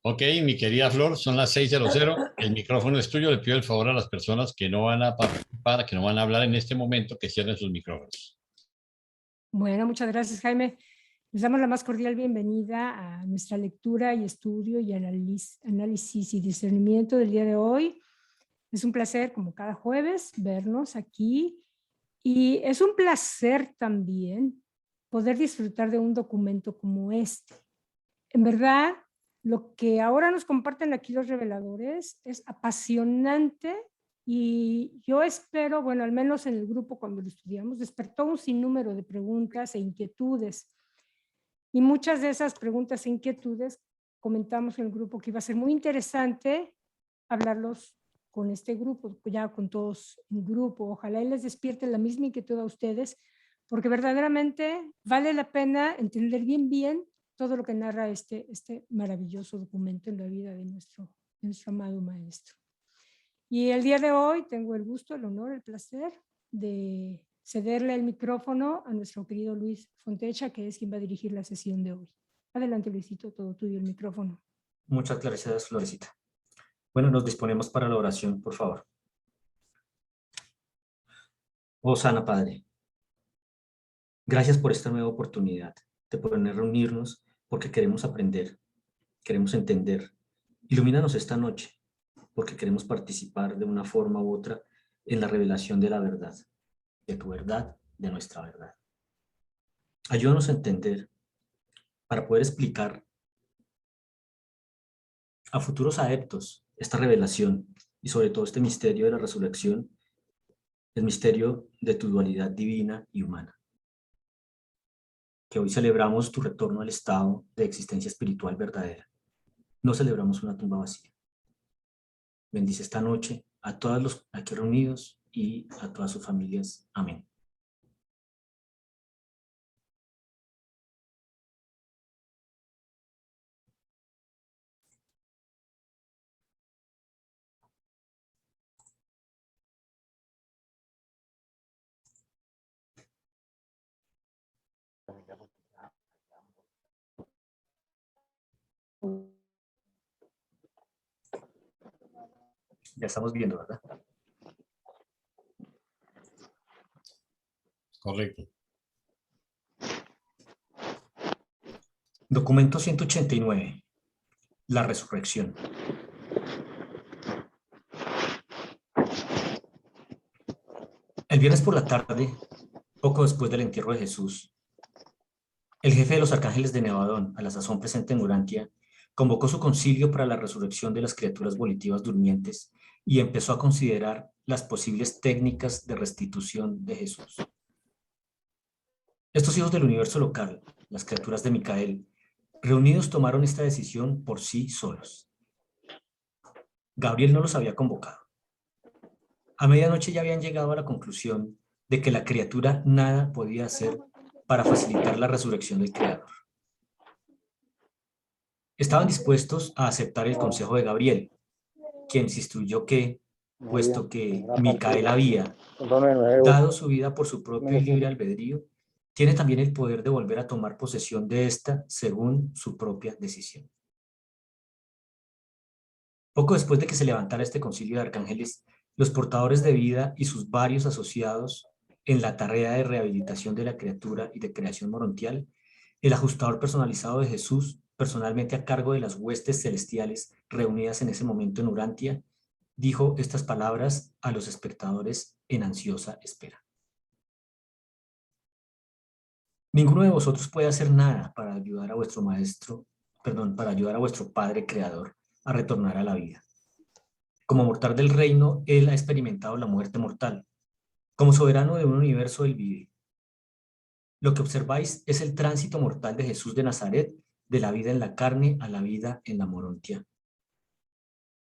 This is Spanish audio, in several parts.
Ok, mi querida Flor, son las 6:00. El micrófono es tuyo. Le pido el favor a las personas que no van a participar, que no van a hablar en este momento, que cierren sus micrófonos. Bueno, muchas gracias, Jaime. Les damos la más cordial bienvenida a nuestra lectura y estudio y análisis y discernimiento del día de hoy. Es un placer, como cada jueves, vernos aquí y es un placer también poder disfrutar de un documento como este. En verdad, lo que ahora nos comparten aquí los reveladores es apasionante y yo espero, bueno, al menos en el grupo cuando lo estudiamos, despertó un sinnúmero de preguntas e inquietudes. Y muchas de esas preguntas e inquietudes comentamos en el grupo que iba a ser muy interesante hablarlos con este grupo, ya con todos en grupo. Ojalá y les despierte la misma inquietud a ustedes, porque verdaderamente vale la pena entender bien todo lo que narra este maravilloso documento en la vida de nuestro amado maestro. Y el día de hoy tengo el gusto, el honor, el placer de cederle el micrófono a nuestro querido Luis Fontecha, que es quien va a dirigir la sesión de hoy. Adelante, Luisito, todo tuyo el micrófono. Muchas gracias, Florecita. Bueno, nos disponemos para la oración, por favor. Oh, sana Padre, gracias por esta nueva oportunidad de poder reunirnos porque queremos aprender, queremos entender. Ilumínanos esta noche porque queremos participar de una forma u otra en la revelación de la verdad, de tu verdad, de nuestra verdad. Ayúdanos a entender para poder explicar a futuros adeptos esta revelación y sobre todo este misterio de la resurrección, el misterio de tu dualidad divina y humana. Que hoy celebramos tu retorno al estado de existencia espiritual verdadera. No celebramos una tumba vacía. Bendice esta noche a todos los aquí reunidos y a todas sus familias. Amén. Ya estamos viendo, ¿verdad? Correcto. Documento 189. La resurrección. El viernes por la tarde, poco después del entierro de Jesús, el jefe de los arcángeles de Nevadón, a la sazón presente en Urantia, convocó su concilio para la resurrección de las criaturas volitivas durmientes y empezó a considerar las posibles técnicas de restitución de Jesús. Estos hijos del universo local, las criaturas de Micael, reunidos tomaron esta decisión por sí solos. Gabriel no los había convocado. A medianoche ya habían llegado a la conclusión de que la criatura nada podía hacer para facilitar la resurrección del Creador. Estaban dispuestos a aceptar el consejo de Gabriel, quien instruyó que, puesto que Micael había dado su vida por su propio y libre albedrío, tiene también el poder de volver a tomar posesión de esta según su propia decisión. Poco después de que se levantara este concilio de arcángeles, los portadores de vida y sus varios asociados en la tarea de rehabilitación de la criatura y de creación morontial, el ajustador personalizado de Jesús, personalmente a cargo de las huestes celestiales reunidas en ese momento en Urantia, dijo estas palabras a los espectadores en ansiosa espera. Ninguno de vosotros puede hacer nada para ayudar a vuestro para ayudar a vuestro Padre Creador a retornar a la vida. Como mortal del reino, él ha experimentado la muerte mortal. Como soberano de un universo, él vive. Lo que observáis es el tránsito mortal de Jesús de Nazaret, de la vida en la carne a la vida en la morontia.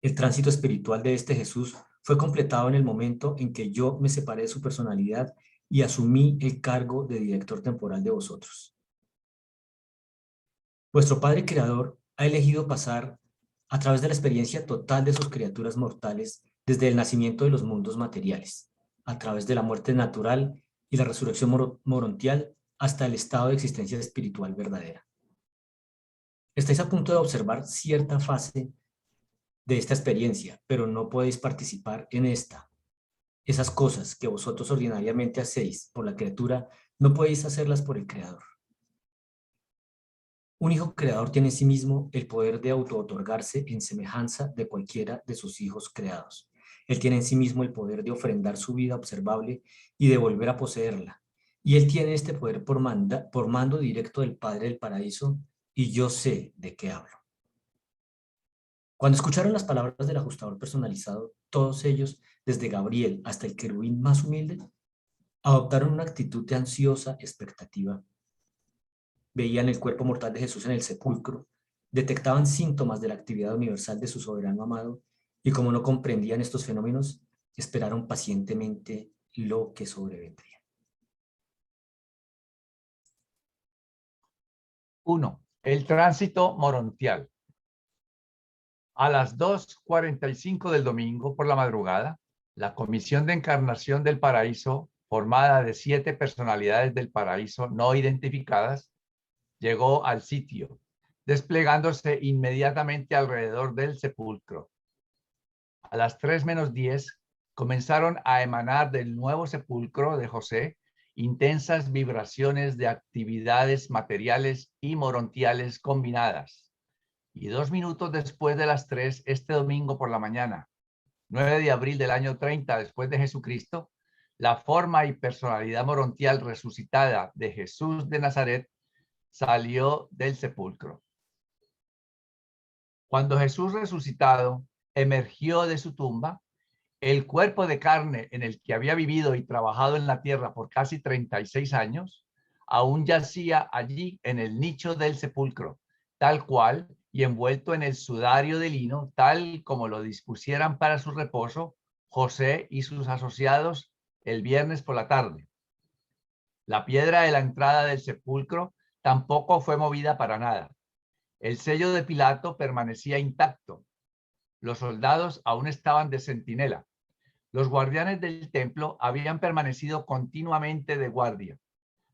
El tránsito espiritual de este Jesús fue completado en el momento en que yo me separé de su personalidad y asumí el cargo de director temporal de vosotros. Vuestro Padre Creador ha elegido pasar a través de la experiencia total de sus criaturas mortales desde el nacimiento de los mundos materiales, a través de la muerte natural y la resurrección morontial hasta el estado de existencia espiritual verdadera. Estáis a punto de observar cierta fase de esta experiencia, pero no podéis participar en esta. Esas cosas que vosotros ordinariamente hacéis por la criatura, no podéis hacerlas por el Creador. Un hijo creador tiene en sí mismo el poder de auto-otorgarse en semejanza de cualquiera de sus hijos creados. Él tiene en sí mismo el poder de ofrendar su vida observable y de volver a poseerla. Y él tiene este poder por mando directo del Padre del Paraíso, y yo sé de qué hablo. Cuando escucharon las palabras del ajustador personalizado, todos ellos, desde Gabriel hasta el querubín más humilde, adoptaron una actitud de ansiosa expectativa. Veían el cuerpo mortal de Jesús en el sepulcro, detectaban síntomas de la actividad universal de su soberano amado, y como no comprendían estos fenómenos, esperaron pacientemente lo que sobrevendría. 1. El tránsito morontial. A las 2:45 del domingo por la madrugada, la Comisión de Encarnación del Paraíso, formada de 7 personalidades del paraíso no identificadas, llegó al sitio, desplegándose inmediatamente alrededor del sepulcro. A las 3:10 comenzaron a emanar del nuevo sepulcro de José intensas vibraciones de actividades materiales y morontiales combinadas. Y 2 minutos después de las 3, este domingo por la mañana, 9 de abril del año 30 después de Jesucristo, la forma y personalidad morontial resucitada de Jesús de Nazaret salió del sepulcro. Cuando Jesús resucitado emergió de su tumba, el cuerpo de carne en el que había vivido y trabajado en la tierra por casi 36 años, aún yacía allí en el nicho del sepulcro, tal cual y envuelto en el sudario de lino, tal como lo dispusieran para su reposo José y sus asociados el viernes por la tarde. La piedra de la entrada del sepulcro tampoco fue movida para nada. El sello de Pilato permanecía intacto. Los soldados aún estaban de centinela. Los guardianes del templo habían permanecido continuamente de guardia.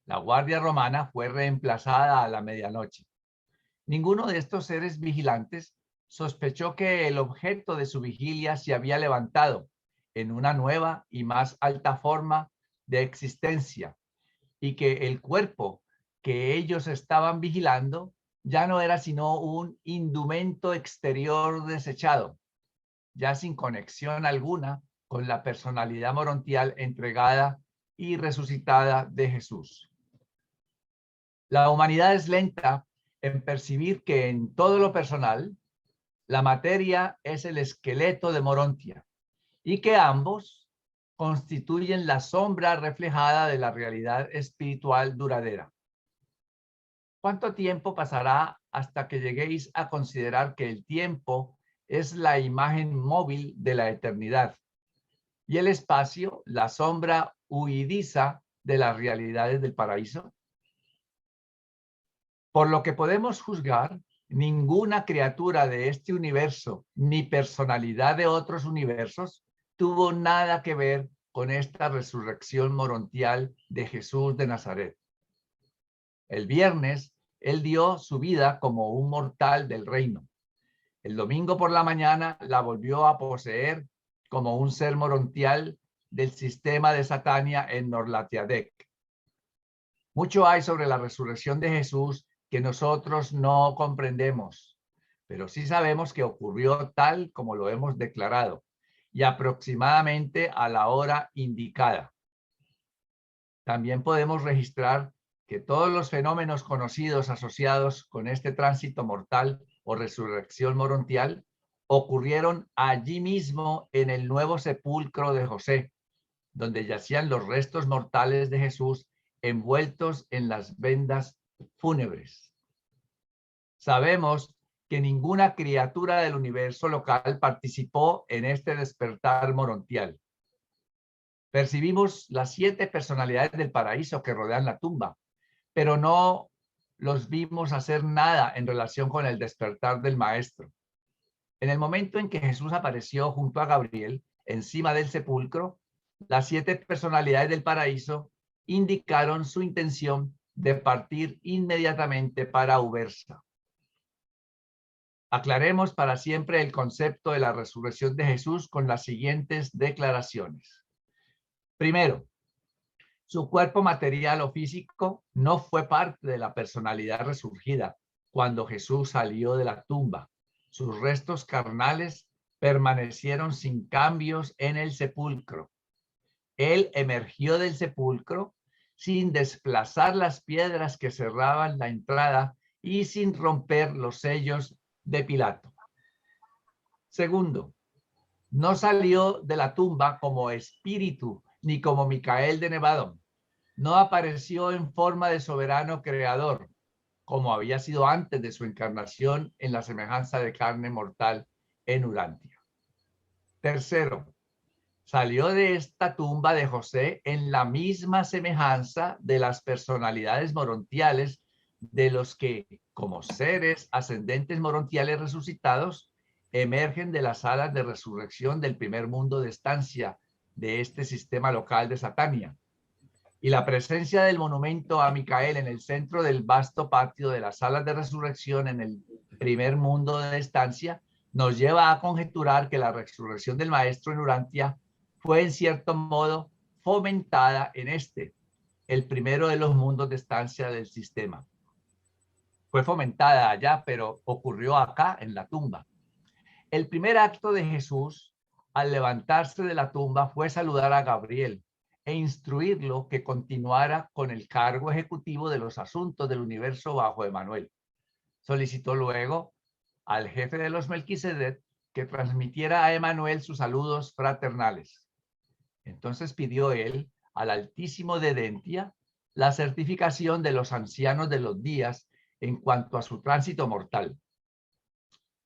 La guardia romana fue reemplazada a la medianoche. Ninguno de estos seres vigilantes sospechó que el objeto de su vigilia se había levantado en una nueva y más alta forma de existencia y que el cuerpo que ellos estaban vigilando ya no era sino un indumento exterior desechado, ya sin conexión alguna con la personalidad morontial entregada y resucitada de Jesús. La humanidad es lenta en percibir que en todo lo personal, la materia es el esqueleto de Morontia y que ambos constituyen la sombra reflejada de la realidad espiritual duradera. ¿Cuánto tiempo pasará hasta que lleguéis a considerar que el tiempo es la imagen móvil de la eternidad y el espacio la sombra huidiza de las realidades del paraíso? Por lo que podemos juzgar, ninguna criatura de este universo ni personalidad de otros universos tuvo nada que ver con esta resurrección morontial de Jesús de Nazaret. El viernes, él dio su vida como un mortal del reino. El domingo por la mañana la volvió a poseer como un ser morontial del sistema de Satania en Norlatiadec. Mucho hay sobre la resurrección de Jesús que nosotros no comprendemos, pero sí sabemos que ocurrió tal como lo hemos declarado y aproximadamente a la hora indicada. También podemos registrar que todos los fenómenos conocidos asociados con este tránsito mortal o resurrección morontial ocurrieron allí mismo en el nuevo sepulcro de José, donde yacían los restos mortales de Jesús envueltos en las vendas fúnebres. Sabemos que ninguna criatura del universo local participó en este despertar morontial. Percibimos las 7 personalidades del paraíso que rodean la tumba, pero no los vimos hacer nada en relación con el despertar del maestro. En el momento en que Jesús apareció junto a Gabriel encima del sepulcro, las 7 personalidades del paraíso indicaron su intención de partir inmediatamente para Ubersa. Aclaremos para siempre el concepto de la resurrección de Jesús con las siguientes declaraciones. Primero, su cuerpo material o físico no fue parte de la personalidad resurgida cuando Jesús salió de la tumba. Sus restos carnales permanecieron sin cambios en el sepulcro. Él emergió del sepulcro sin desplazar las piedras que cerraban la entrada y sin romper los sellos de Pilato. Segundo, no salió de la tumba como espíritu ni como Micael de Nevadón. No apareció en forma de soberano creador, como había sido antes de su encarnación en la semejanza de carne mortal en Urantia. Tercero, salió de esta tumba de José en la misma semejanza de las personalidades morontiales de los que, como seres ascendentes morontiales resucitados, emergen de las salas de resurrección del primer mundo de estancia de este sistema local de Satania. Y la presencia del monumento a Micael en el centro del vasto patio de las salas de resurrección en el primer mundo de estancia nos lleva a conjeturar que la resurrección del maestro en Urantia fue en cierto modo fomentada en este, el primero de los mundos de estancia del sistema. Fue fomentada allá, pero ocurrió acá en la tumba. El primer acto de Jesús al levantarse de la tumba fue saludar a Gabriel e instruirlo que continuara con el cargo ejecutivo de los asuntos del universo bajo Emanuel. Solicitó luego al jefe de los Melquisedec que transmitiera a Emanuel sus saludos fraternales. Entonces pidió él al Altísimo de Dentia la certificación de los ancianos de los días en cuanto a su tránsito mortal.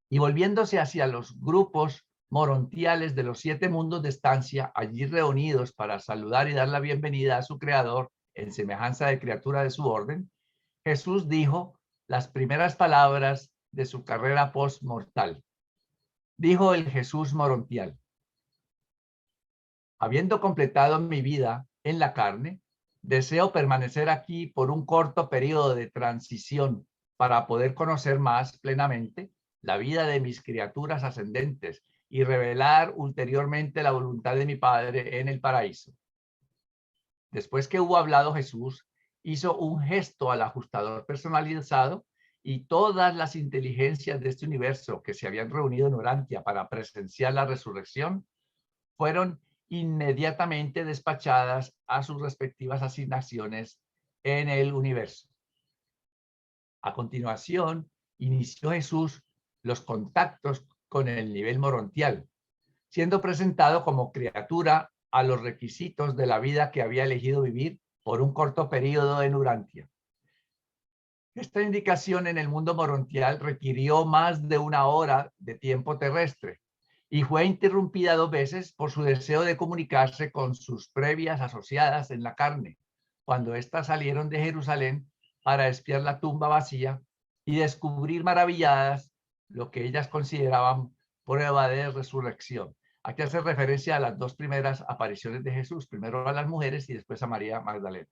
Y volviéndose hacia los grupos morontiales de los 7 mundos de estancia, allí reunidos para saludar y dar la bienvenida a su creador en semejanza de criatura de su orden, Jesús dijo las primeras palabras de su carrera post-mortal. Dijo el Jesús morontial: habiendo completado mi vida en la carne, deseo permanecer aquí por un corto periodo de transición para poder conocer más plenamente la vida de mis criaturas ascendentes y revelar ulteriormente la voluntad de mi Padre en el paraíso. Después que hubo hablado Jesús, hizo un gesto al ajustador personalizado y todas las inteligencias de este universo que se habían reunido en Urantia para presenciar la resurrección fueron inmediatamente despachadas a sus respectivas asignaciones en el universo. A continuación, inició Jesús los contactos con el nivel morontial, siendo presentado como criatura a los requisitos de la vida que había elegido vivir por un corto periodo en Urantia. Esta indicación en el mundo morontial requirió más de 1 hora de tiempo terrestre y fue interrumpida 2 veces por su deseo de comunicarse con sus previas asociadas en la carne, cuando éstas salieron de Jerusalén para espiar la tumba vacía y descubrir maravilladas lo que ellas consideraban prueba de resurrección. Aquí hace referencia a las 2 primeras apariciones de Jesús, primero a las mujeres y después a María Magdalena.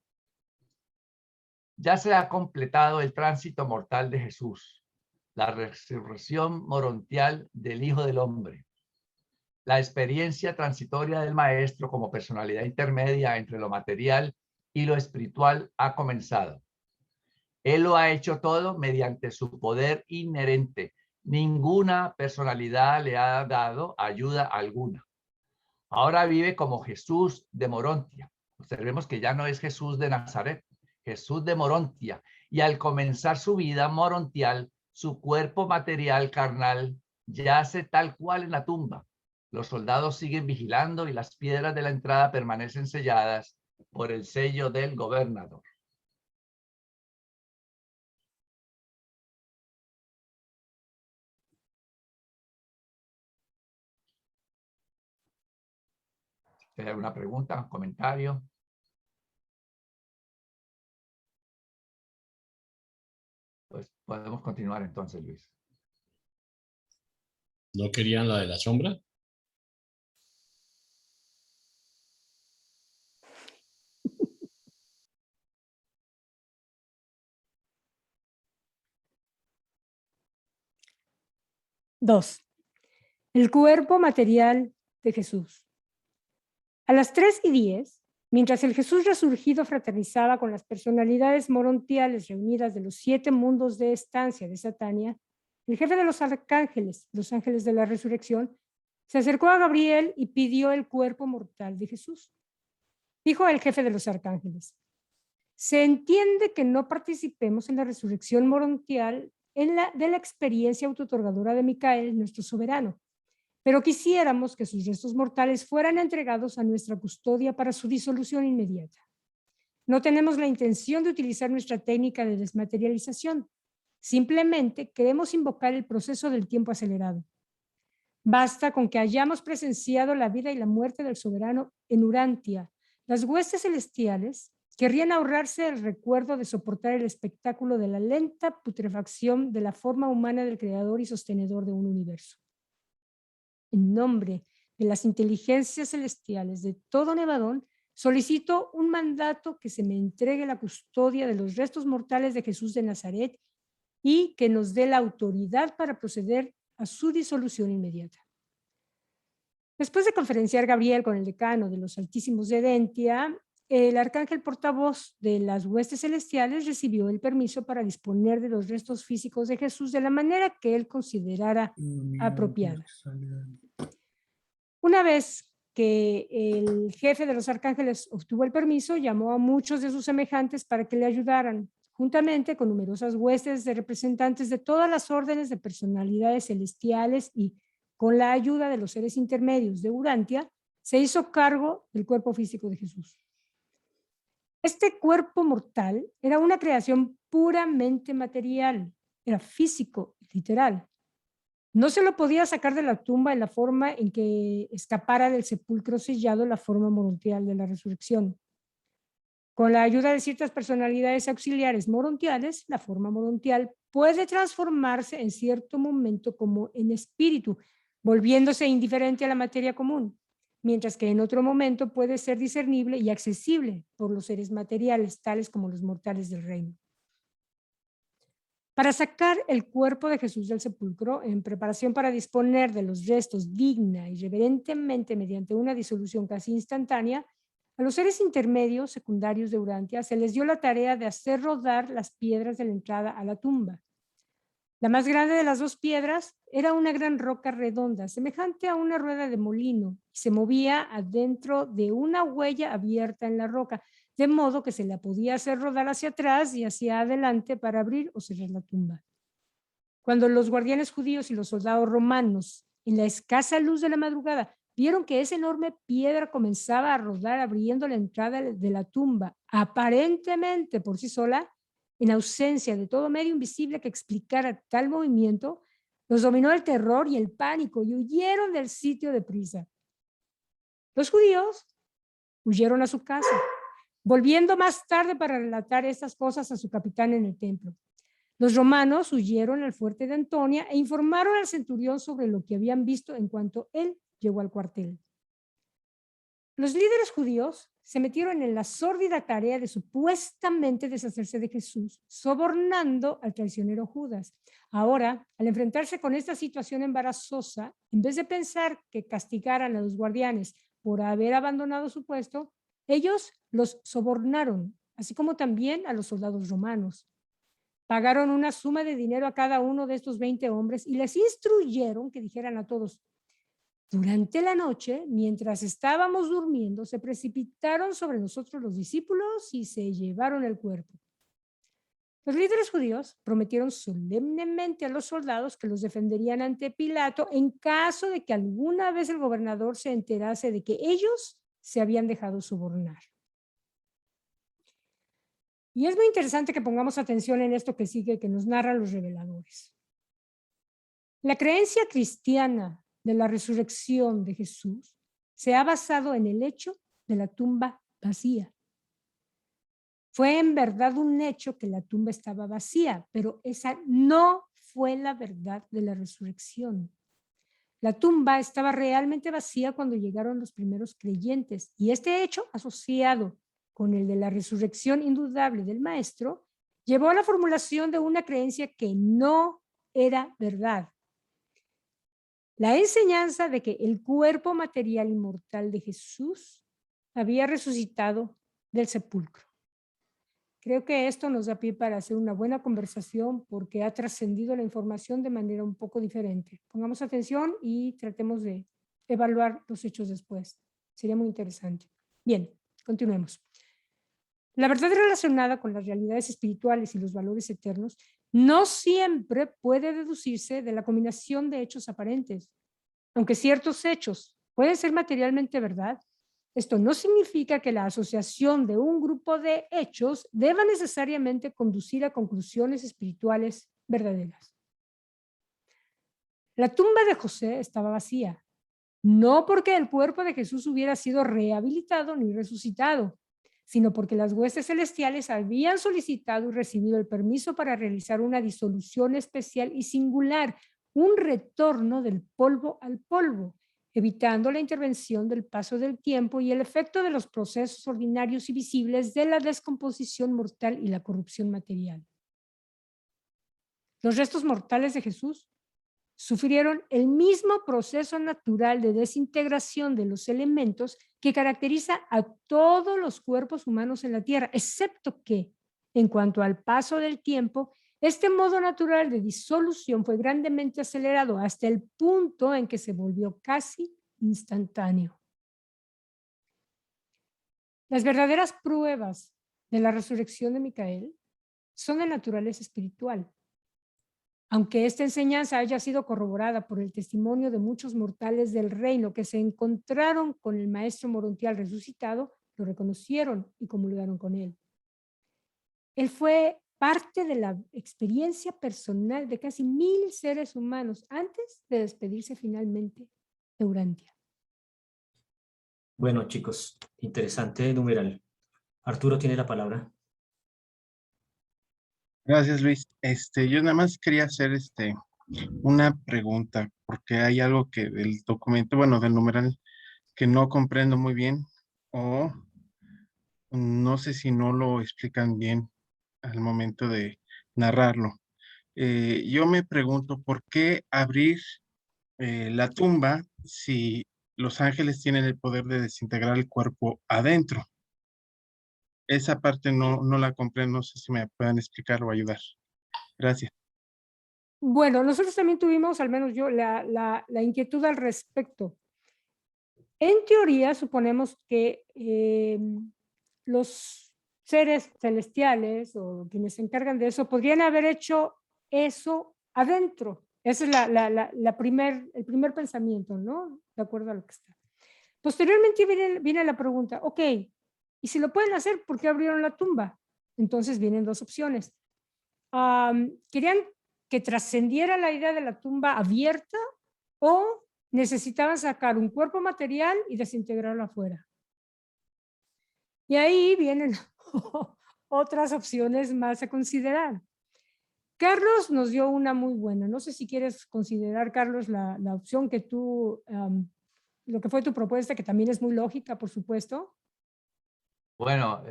Ya se ha completado el tránsito mortal de Jesús, la resurrección morontial del Hijo del Hombre. La experiencia transitoria del Maestro como personalidad intermedia entre lo material y lo espiritual ha comenzado. Él lo ha hecho todo mediante su poder inherente. Ninguna personalidad le ha dado ayuda alguna. Ahora vive como Jesús de Morontia. Observemos que ya no es Jesús de Nazaret, Jesús de Morontia. Y al comenzar su vida morontial, su cuerpo material carnal yace tal cual en la tumba. Los soldados siguen vigilando y las piedras de la entrada permanecen selladas por el sello del gobernador. ¿Hay alguna pregunta, comentario? Pues podemos continuar entonces, Luis. ¿No querían la de la sombra? 2. El cuerpo material de Jesús. A las 3:10, mientras el Jesús resurgido fraternizaba con las personalidades morontiales reunidas de los 7 mundos de estancia de Satania, el jefe de los arcángeles, los ángeles de la resurrección, se acercó a Gabriel y pidió el cuerpo mortal de Jesús. Dijo el jefe de los arcángeles: se entiende que no participemos en la resurrección morontial de la experiencia autootorgadora de Micael, nuestro soberano, pero quisiéramos que sus restos mortales fueran entregados a nuestra custodia para su disolución inmediata. No tenemos la intención de utilizar nuestra técnica de desmaterialización. Simplemente queremos invocar el proceso del tiempo acelerado. Basta con que hayamos presenciado la vida y la muerte del soberano en Urantia. Las huestes celestiales querrían ahorrarse el recuerdo de soportar el espectáculo de la lenta putrefacción de la forma humana del creador y sostenedor de un universo. En nombre de las inteligencias celestiales de todo Nevadón, solicito un mandato que se me entregue la custodia de los restos mortales de Jesús de Nazaret y que nos dé la autoridad para proceder a su disolución inmediata. Después de conferenciar Gabriel con el decano de los Altísimos de Edentia, el arcángel portavoz de las huestes celestiales recibió el permiso para disponer de los restos físicos de Jesús de la manera que él considerara apropiada. Una vez que el jefe de los arcángeles obtuvo el permiso, llamó a muchos de sus semejantes para que le ayudaran, juntamente con numerosas huestes de representantes de todas las órdenes de personalidades celestiales, y con la ayuda de los seres intermedios de Urantia, se hizo cargo del cuerpo físico de Jesús. Este cuerpo mortal era una creación puramente material, era físico, literal. No se lo podía sacar de la tumba en la forma en que escapara del sepulcro sellado la forma morontial de la resurrección. Con la ayuda de ciertas personalidades auxiliares morontiales, la forma morontial puede transformarse en cierto momento como en espíritu, volviéndose indiferente a la materia común, mientras que en otro momento puede ser discernible y accesible por los seres materiales, tales como los mortales del reino. Para sacar el cuerpo de Jesús del sepulcro, en preparación para disponer de los restos digna y reverentemente mediante una disolución casi instantánea, a los seres intermedios secundarios de Urantia se les dio la tarea de hacer rodar las piedras de la entrada a la tumba. La más grande de las 2 piedras era una gran roca redonda, semejante a una rueda de molino, y se movía adentro de una huella abierta en la roca, de modo que se la podía hacer rodar hacia atrás y hacia adelante para abrir o cerrar la tumba. Cuando los guardianes judíos y los soldados romanos, en la escasa luz de la madrugada, vieron que esa enorme piedra comenzaba a rodar abriendo la entrada de la tumba, aparentemente por sí sola, en ausencia de todo medio invisible que explicara tal movimiento, los dominó el terror y el pánico y huyeron del sitio deprisa. Los judíos huyeron a su casa, volviendo más tarde para relatar estas cosas a su capitán en el templo. Los romanos huyeron al fuerte de Antonia e informaron al centurión sobre lo que habían visto en cuanto él llegó al cuartel. Los líderes judíos se metieron en la sórdida tarea de supuestamente deshacerse de Jesús, sobornando al traicionero Judas. Ahora, al enfrentarse con esta situación embarazosa, en vez de pensar que castigaran a los guardianes por haber abandonado su puesto, ellos los sobornaron, así como también a los soldados romanos. Pagaron una suma de dinero a cada uno de estos 20 hombres y les instruyeron que dijeran a todos: durante la noche, mientras estábamos durmiendo, se precipitaron sobre nosotros los discípulos y se llevaron el cuerpo. Los líderes judíos prometieron solemnemente a los soldados que los defenderían ante Pilato en caso de que alguna vez el gobernador se enterase de que ellos se habían dejado sobornar. Y es muy interesante que pongamos atención en esto que sigue, que nos narran los reveladores. La creencia cristiana de la resurrección de Jesús se ha basado en el hecho de la tumba vacía. Fue en verdad un hecho que la tumba estaba vacía, pero esa no fue la verdad de la resurrección. La tumba estaba realmente vacía cuando llegaron los primeros creyentes, y este hecho, asociado con el de la resurrección indudable del Maestro, llevó a la formulación de una creencia que no era verdad. la enseñanza de que el cuerpo material y mortal de Jesús había resucitado del sepulcro. Creo que esto nos da pie para hacer una buena conversación porque ha trascendido la información de manera un poco diferente. Pongamos atención y tratemos de evaluar los hechos después. Sería muy interesante. Bien, continuemos. La verdad relacionada con las realidades espirituales y los valores eternos no siempre puede deducirse de la combinación de hechos aparentes. Aunque ciertos hechos pueden ser materialmente verdad, esto no significa que la asociación de un grupo de hechos deba necesariamente conducir a conclusiones espirituales verdaderas. La tumba de José estaba vacía, no porque el cuerpo de Jesús hubiera sido rehabilitado ni resucitado, sino porque las huestes celestiales habían solicitado y recibido el permiso para realizar una disolución especial y singular, un retorno del polvo al polvo, evitando la intervención del paso del tiempo y el efecto de los procesos ordinarios y visibles de la descomposición mortal y la corrupción material. Los restos mortales de Jesús sufrieron el mismo proceso natural de desintegración de los elementos que caracteriza a todos los cuerpos humanos en la Tierra, excepto que, en cuanto al paso del tiempo, este modo natural de disolución fue grandemente acelerado hasta el punto en que se volvió casi instantáneo. Las verdaderas pruebas de la resurrección de Micael son de naturaleza espiritual. Aunque esta enseñanza haya sido corroborada por el testimonio de muchos mortales del reino que se encontraron con el maestro morontial resucitado, lo reconocieron y comulgaron con él. Él fue parte de la experiencia personal de casi 1000 seres humanos antes de despedirse finalmente de Urantia. Bueno, chicos, interesante numeral. Arturo tiene la palabra. Gracias, Luis. Yo nada más quería hacer una pregunta, porque hay algo que del documento, bueno, del numeral, que no comprendo muy bien, o no sé si no lo explican bien al momento de narrarlo. Yo me pregunto, ¿por qué abrir la tumba si los ángeles tienen el poder de desintegrar el cuerpo adentro? Esa parte no la comprendo, no sé si me pueden explicar o ayudar. Gracias. Bueno, nosotros también tuvimos, al menos yo, la inquietud al respecto. En teoría, suponemos que los seres celestiales o quienes se encargan de eso podrían haber hecho eso adentro. Ese es el primer pensamiento, ¿no? De acuerdo a lo que está. Posteriormente viene la pregunta, ok, y si lo pueden hacer, ¿por qué abrieron la tumba? Entonces vienen dos opciones. ¿Querían que trascendiera la idea de la tumba abierta o necesitaban sacar un cuerpo material y desintegrarlo afuera? Y ahí vienen otras opciones más a considerar. Carlos nos dio una muy buena. No sé si quieres considerar, Carlos, la opción que tú, lo que fue tu propuesta, que también es muy lógica, por supuesto. Bueno,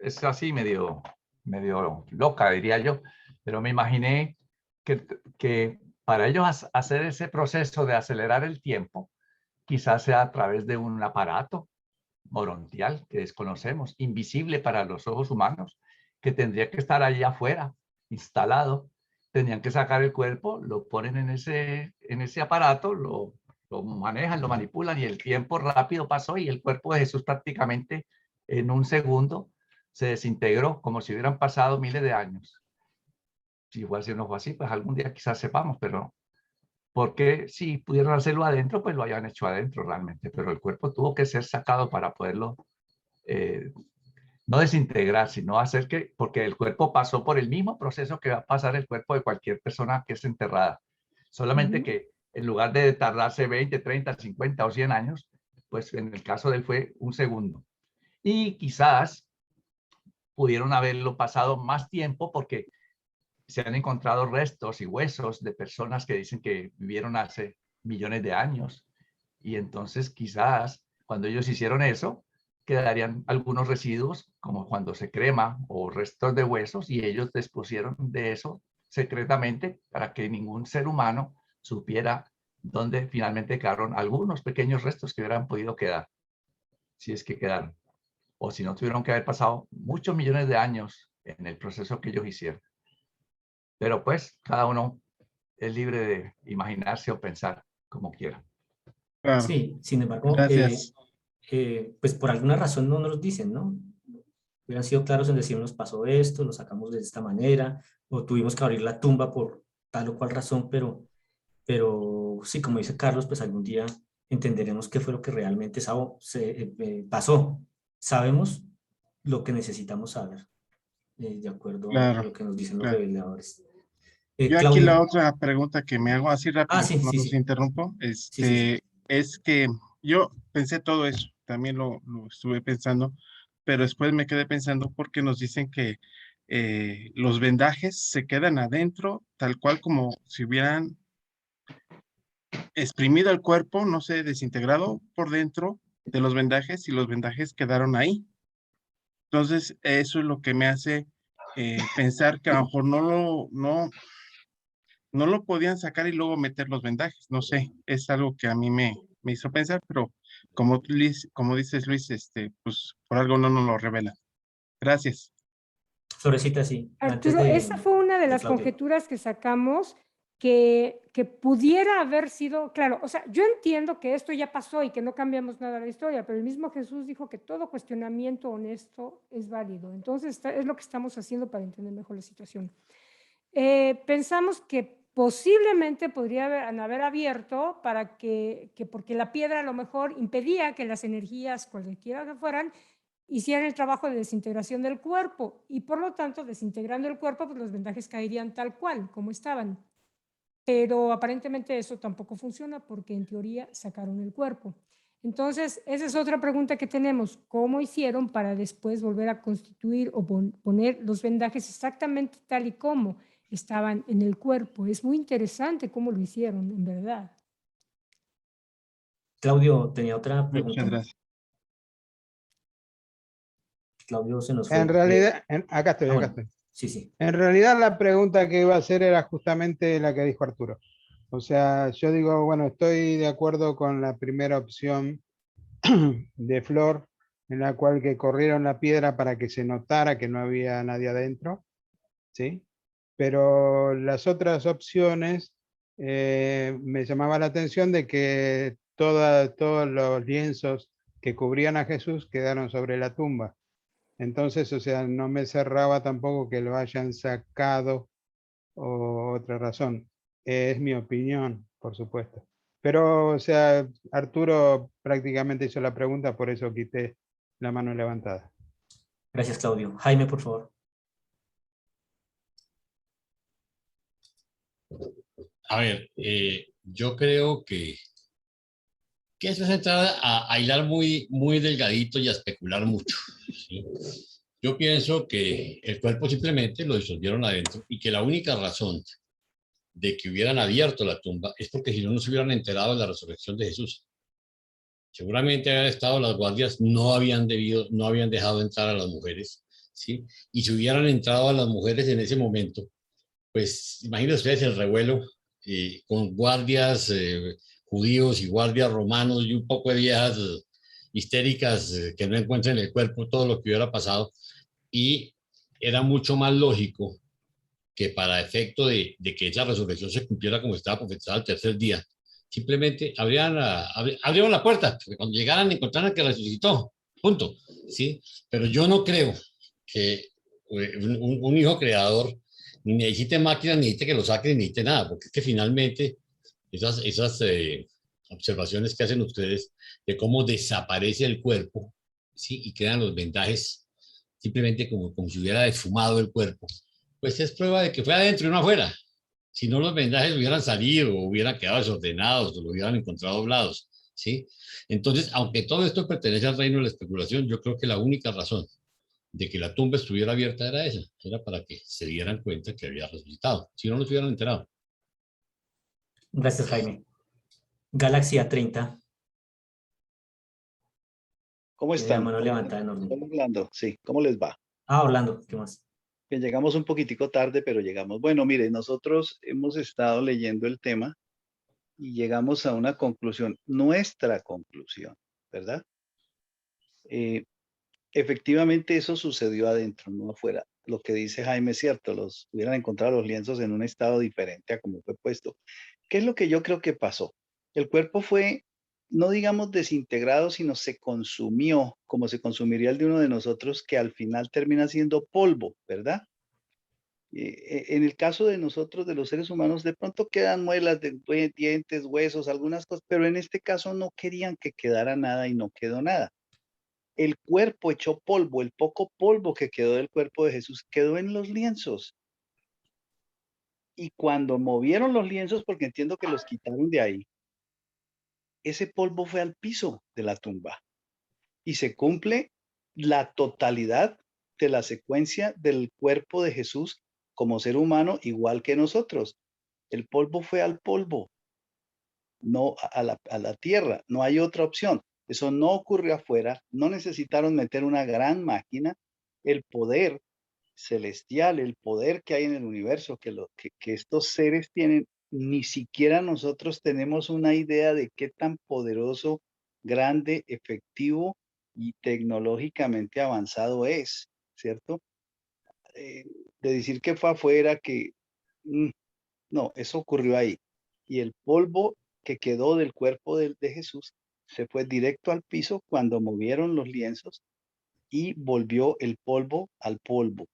es así medio loca, diría yo, pero me imaginé que para ellos hacer ese proceso de acelerar el tiempo, quizás sea a través de un aparato morontial que desconocemos, invisible para los ojos humanos, que tendría que estar allá afuera, instalado. Tendrían que sacar el cuerpo, lo ponen en ese aparato, lo manejan, lo manipulan y el tiempo rápido pasó y el cuerpo de Jesús prácticamente en un segundo se desintegró como si hubieran pasado miles de años. Si igual si no fue así, pues algún día quizás sepamos, pero porque si pudieron hacerlo adentro, pues lo hayan hecho adentro realmente, pero el cuerpo tuvo que ser sacado para poderlo no desintegrar, sino hacer que, porque el cuerpo pasó por el mismo proceso que va a pasar el cuerpo de cualquier persona que es enterrada. Solamente que en lugar de tardarse 20, 30, 50 o 100 años, pues en el caso de él fue un segundo. Y quizás pudieron haberlo pasado más tiempo porque se han encontrado restos y huesos de personas que dicen que vivieron hace millones de años. Y entonces quizás cuando ellos hicieron eso, quedarían algunos residuos, como cuando se crema o restos de huesos, y ellos dispusieron de eso secretamente para que ningún ser humano supiera donde finalmente quedaron algunos pequeños restos que hubieran podido quedar, si es que quedaron, o si no tuvieron que haber pasado muchos millones de años en el proceso que ellos hicieron. Pero pues cada uno es libre de imaginarse o pensar como quiera. Claro, Sí, sin embargo, gracias. pues por alguna razón no nos dicen, ¿no? Hubieran sido claros en decir, nos pasó esto, lo sacamos de esta manera, o tuvimos que abrir la tumba por tal o cual razón, pero sí, como dice Carlos, pues algún día entenderemos qué fue lo que realmente pasó. Sabemos lo que necesitamos saber, de acuerdo a Claro, lo que nos dicen los claro. reveladores. Yo aquí la Claudio. otra pregunta que me hago así rápido, Sí, no sí, los sí. interrumpo, Sí. es que yo pensé todo eso, también lo estuve pensando, pero después me quedé pensando porque nos dicen que los vendajes se quedan adentro, tal cual como si hubieran exprimido el cuerpo, no sé, desintegrado por dentro de los vendajes y los vendajes quedaron ahí. Entonces, eso es lo que me hace pensar que a lo mejor no lo podían sacar y luego meter los vendajes. No sé, es algo que a mí me hizo pensar, pero como dices Luis, pues por algo no nos lo revela. Gracias. Florecita, sí. Antes Arturo, esa fue una de de las Claudio. conjeturas que sacamos que pudiera haber sido, claro, o sea, yo entiendo que esto ya pasó y que no cambiamos nada de la historia, pero el mismo Jesús dijo que todo cuestionamiento honesto es válido. Entonces, es lo que estamos haciendo para entender mejor la situación. Pensamos que posiblemente podrían haber abierto para porque la piedra a lo mejor impedía que las energías, cualquiera que fueran, hicieran el trabajo de desintegración del cuerpo y por lo tanto, desintegrando el cuerpo, pues los vendajes caerían tal cual, como estaban. Pero aparentemente eso tampoco funciona porque en teoría sacaron el cuerpo. Entonces, esa es otra pregunta que tenemos. ¿Cómo hicieron para después volver a constituir o poner los vendajes exactamente tal y como estaban en el cuerpo? Es muy interesante cómo lo hicieron, en verdad. Claudio, tenía otra pregunta. Muchas gracias. Claudio se nos fue. En realidad, acá estoy, bueno, acá estoy. Sí. En realidad la pregunta que iba a hacer era justamente la que dijo Arturo. O sea, yo digo, bueno, estoy de acuerdo con la primera opción de Flor, en la cual que corrieron la piedra para que se notara que no había nadie adentro, ¿sí? Pero las otras opciones me llamaba la atención de que todos los lienzos que cubrían a Jesús quedaron sobre la tumba. Entonces, o sea, no me cerraba tampoco que lo hayan sacado o otra razón. Es mi opinión, por supuesto. Pero, o sea, Arturo prácticamente hizo la pregunta, por eso quité la mano levantada. Gracias, Claudio. Jaime, por favor. A ver, yo creo que eso es entrar a hilar muy delgadito y a especular mucho, ¿sí? Yo pienso que el cuerpo simplemente lo disolvieron adentro y que la única razón de que hubieran abierto la tumba es porque si no, no se hubieran enterado de la resurrección de Jesús. Seguramente habían estado las guardias, no habían dejado entrar a las mujeres, ¿sí? Y si hubieran entrado a las mujeres en ese momento, pues imagínense ustedes el revuelo con guardias judíos y guardias romanos y un poco de viejas histéricas que no encuentren el cuerpo, todo lo que hubiera pasado. Y era mucho más lógico que para efecto de que esa resurrección se cumpliera como estaba profetizada al tercer día, simplemente abrieron la puerta, porque cuando llegaran encontraran que resucitó, punto, ¿sí? Pero yo no creo que un hijo creador ni necesite máquinas, ni necesite que lo saque, ni necesite nada, porque es que finalmente esas observaciones que hacen ustedes de cómo desaparece el cuerpo, ¿sí? Y quedan los vendajes simplemente como si hubiera desfumado el cuerpo, pues es prueba de que fue adentro y no afuera. Si no, los vendajes hubieran salido o hubieran quedado desordenados o lo hubieran encontrado doblados, ¿sí? Entonces, aunque todo esto pertenece al reino de la especulación, yo creo que la única razón de que la tumba estuviera abierta era esa, era para que se dieran cuenta que había resucitado, si no, no se hubieran enterado. Gracias, Jaime. Galaxy A30. ¿Cómo Tiene la están? mano levantada en orden. Orlando, sí, ¿cómo les va? Orlando, ¿qué más? Que llegamos un poquitico tarde, pero llegamos. Bueno, mire, nosotros hemos estado leyendo el tema y llegamos a una conclusión, nuestra conclusión, ¿verdad? Efectivamente eso sucedió adentro, no afuera. Lo que dice Jaime es cierto, los hubieran encontrado los lienzos en un estado diferente a como fue puesto. ¿Qué es lo que yo creo que pasó? El cuerpo fue, no digamos desintegrado, sino se consumió, como se consumiría el de uno de nosotros, que al final termina siendo polvo, ¿verdad? En el caso de nosotros, de los seres humanos, de pronto quedan muelas, dientes, huesos, algunas cosas, pero en este caso no querían que quedara nada y no quedó nada. El cuerpo echó polvo, el poco polvo que quedó del cuerpo de Jesús quedó en los lienzos. Y cuando movieron los lienzos, porque entiendo que los quitaron de ahí, ese polvo fue al piso de la tumba. Y se cumple la totalidad de la secuencia del cuerpo de Jesús como ser humano, igual que nosotros. El polvo fue al polvo, no a la tierra, no hay otra opción. Eso no ocurrió afuera, no necesitaron meter una gran máquina. El poder celestial, el poder que hay en el universo, que estos seres tienen, ni siquiera nosotros tenemos una idea de qué tan poderoso, grande, efectivo y tecnológicamente avanzado es, ¿cierto? De decir que fue afuera, no, eso ocurrió ahí. Y el polvo que quedó del cuerpo de Jesús se fue directo al piso cuando movieron los lienzos y volvió el polvo al polvo.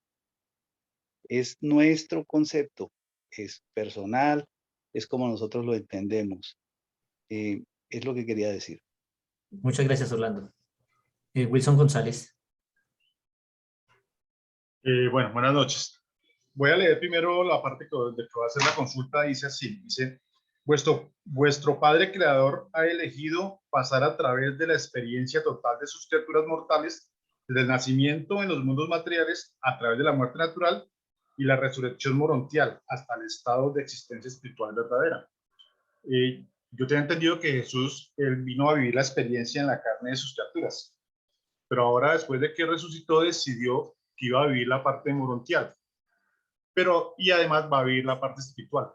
Es nuestro concepto, es personal, es como nosotros lo entendemos. Es lo que quería decir. Muchas gracias, Orlando. Wilson González. Bueno, buenas noches. Voy a leer primero la parte de que va a hacer la consulta. Dice así, dice, vuestro Padre Creador ha elegido pasar a través de la experiencia total de sus criaturas mortales, desde el nacimiento en los mundos materiales, a través de la muerte natural y la resurrección morontial, hasta el estado de existencia espiritual verdadera. Yo tenía entendido que Jesús, él vino a vivir la experiencia en la carne de sus criaturas, pero ahora, después de que resucitó, decidió que iba a vivir la parte morontial, y además va a vivir la parte espiritual.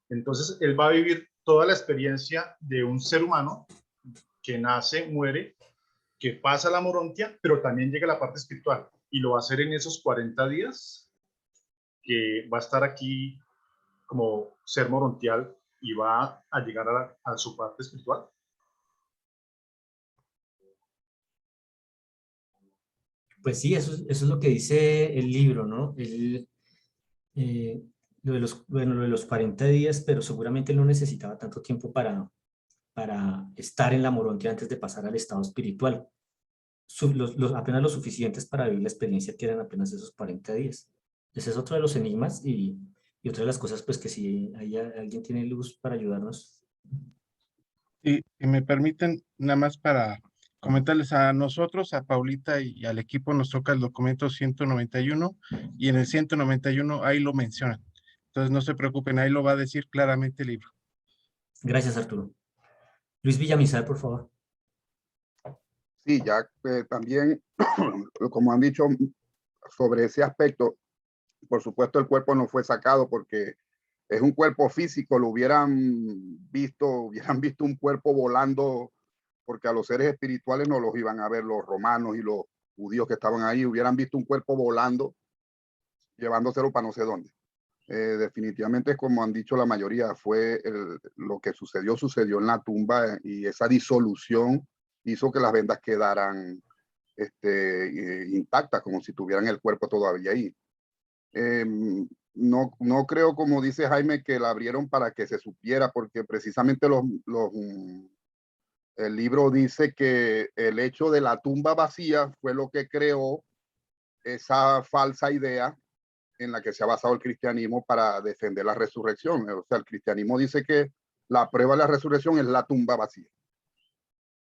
Entonces, él va a vivir toda la experiencia de un ser humano que nace, muere, que pasa la morontia, pero también llega a la parte espiritual, y lo va a hacer en esos 40 días que va a estar aquí como ser morontial y va a llegar a su parte espiritual. Pues sí, eso es lo que dice el libro, ¿no? Lo de los 40 días, pero seguramente no necesitaba tanto tiempo para estar en la morontia antes de pasar al estado espiritual. Apenas lo suficientes para vivir la experiencia que eran apenas esos 40 días. Ese es otro de los enigmas y otra de las cosas, pues que si alguien tiene luz para ayudarnos. Y me permiten nada más para comentarles a nosotros, a Paulita y al equipo nos toca el documento 191 y en el 191 ahí lo mencionan. Entonces no se preocupen, ahí lo va a decir claramente el libro. Gracias, Arturo. Luis Villamizar, por favor. Sí, ya también, como han dicho sobre ese aspecto, por supuesto el cuerpo no fue sacado porque es un cuerpo físico, hubieran visto un cuerpo volando, porque a los seres espirituales no los iban a ver los romanos y los judíos que estaban ahí, hubieran visto un cuerpo volando, llevándoselo para no sé dónde. Definitivamente, como han dicho la mayoría, fue lo que sucedió en la tumba, y esa disolución hizo que las vendas quedaran intactas, como si tuvieran el cuerpo todavía ahí. No creo, como dice Jaime, que la abrieron para que se supiera, porque precisamente el libro dice que el hecho de la tumba vacía fue lo que creó esa falsa idea en la que se ha basado el cristianismo para defender la resurrección. O sea, el cristianismo dice que la prueba de la resurrección es la tumba vacía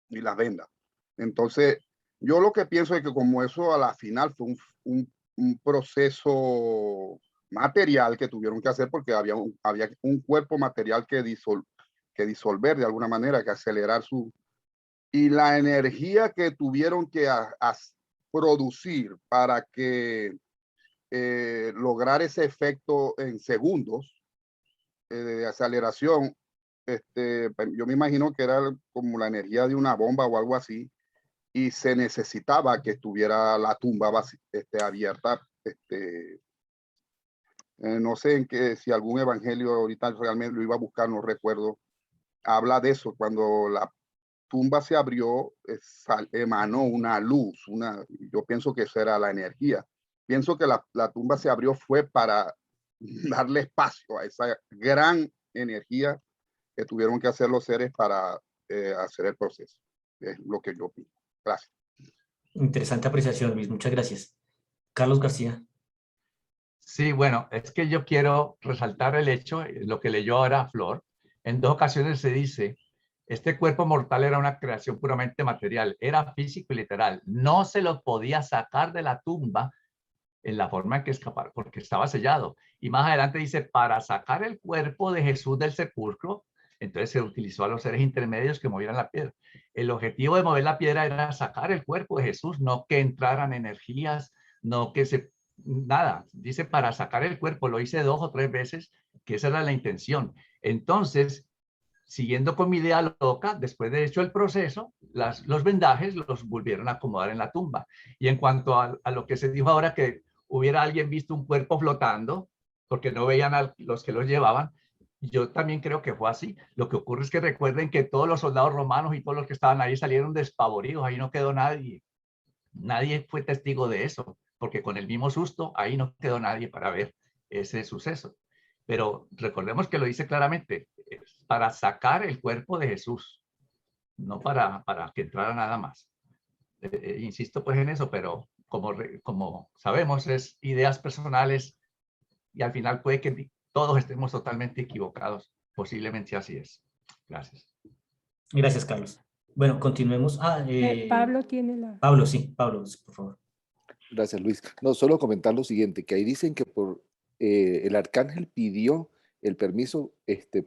y las vendas. Entonces, yo lo que pienso es que como eso a la final fue un proceso material que tuvieron que hacer, porque había un cuerpo material que disolver de alguna manera, que acelerar y la energía que tuvieron que producir para que lograr ese efecto en segundos de aceleración, yo me imagino que era como la energía de una bomba o algo así, y se necesitaba que estuviera la tumba abierta. No sé en qué, si algún evangelio ahorita realmente lo iba a buscar, no recuerdo, habla de eso, cuando la tumba se abrió, emanó una luz, yo pienso que esa era la energía. Pienso que la tumba se abrió fue para darle espacio a esa gran energía que tuvieron que hacer los seres para hacer el proceso. Es lo que yo pienso. Gracias. Interesante apreciación, Luis. Muchas gracias. Carlos García. Sí, bueno, es que yo quiero resaltar el hecho, lo que leyó ahora Flor. En 2 ocasiones se dice, este cuerpo mortal era una creación puramente material, era físico y literal. No se lo podía sacar de la tumba en la forma en que escapar, porque estaba sellado. Y más adelante dice, para sacar el cuerpo de Jesús del sepulcro, entonces se utilizó a los seres intermedios que movieran la piedra. El objetivo de mover la piedra era sacar el cuerpo de Jesús, no que entraran energías, no que nada. Dice para sacar el cuerpo, lo hice 2 o 3 veces, que esa era la intención. Entonces, siguiendo con mi idea loca, después de hecho el proceso, los vendajes los volvieron a acomodar en la tumba. Y en cuanto a lo que se dijo ahora, que hubiera alguien visto un cuerpo flotando, porque no veían a los que los llevaban, yo también creo que fue así. Lo que ocurre es que recuerden que todos los soldados romanos y todos los que estaban ahí salieron despavoridos, ahí no quedó nadie. Nadie fue testigo de eso, porque con el mismo susto, ahí no quedó nadie para ver ese suceso. Pero recordemos que lo dice claramente, es para sacar el cuerpo de Jesús, no para que entrara nada más. Insisto pues en eso, pero como sabemos, es ideas personales y al final puede que todos estemos totalmente equivocados. Posiblemente así es. Gracias. Gracias, Carlos. Bueno, continuemos. Pablo tiene la... Pablo, sí, Pablo, por favor. Gracias, Luis. No, solo comentar lo siguiente, que ahí dicen que el arcángel pidió el permiso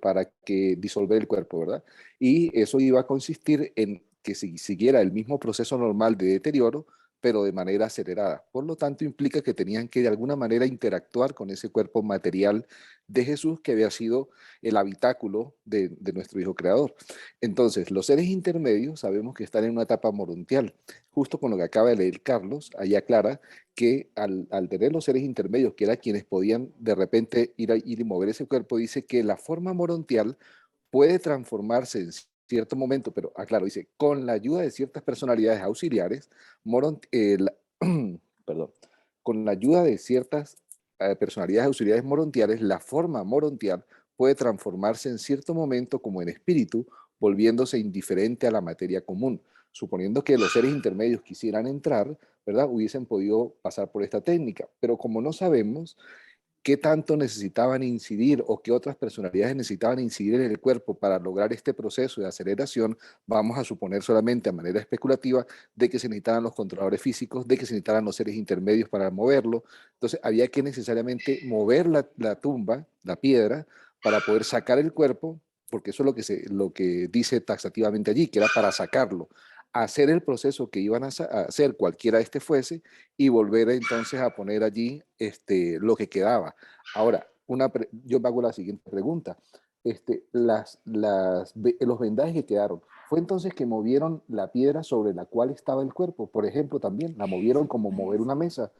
para que disolver el cuerpo, ¿verdad? Y eso iba a consistir en que siguiera el mismo proceso normal de deterioro, pero de manera acelerada. Por lo tanto, implica que tenían que de alguna manera interactuar con ese cuerpo material de Jesús que había sido el habitáculo de nuestro Hijo Creador. Entonces, los seres intermedios sabemos que están en una etapa morontial. Justo con lo que acaba de leer Carlos, ahí aclara que al tener los seres intermedios, que eran quienes podían de repente ir y mover ese cuerpo, dice que la forma morontial puede transformarse en cierto momento, pero aclaro, dice, con la ayuda de ciertas personalidades auxiliares, perdón, con la ayuda de ciertas personalidades auxiliares morontiales, la forma morontial puede transformarse en cierto momento como en espíritu, volviéndose indiferente a la materia común. Suponiendo que los seres intermedios quisieran entrar, ¿verdad? Hubiesen podido pasar por esta técnica, pero como no sabemos qué tanto necesitaban incidir o qué otras personalidades necesitaban incidir en el cuerpo para lograr este proceso de aceleración, vamos a suponer solamente a manera especulativa de que se necesitaran los controladores físicos, de que se necesitaran los seres intermedios para moverlo. Entonces había que necesariamente mover la tumba, la piedra, para poder sacar el cuerpo, porque eso es lo que dice taxativamente allí, que era para sacarlo, hacer el proceso que iban a hacer cualquiera fuese y volver entonces a poner allí lo que quedaba. Ahora, yo me hago la siguiente pregunta. Los vendajes que quedaron, ¿fue entonces que movieron la piedra sobre la cual estaba el cuerpo? Por ejemplo, también la movieron como mover una mesa.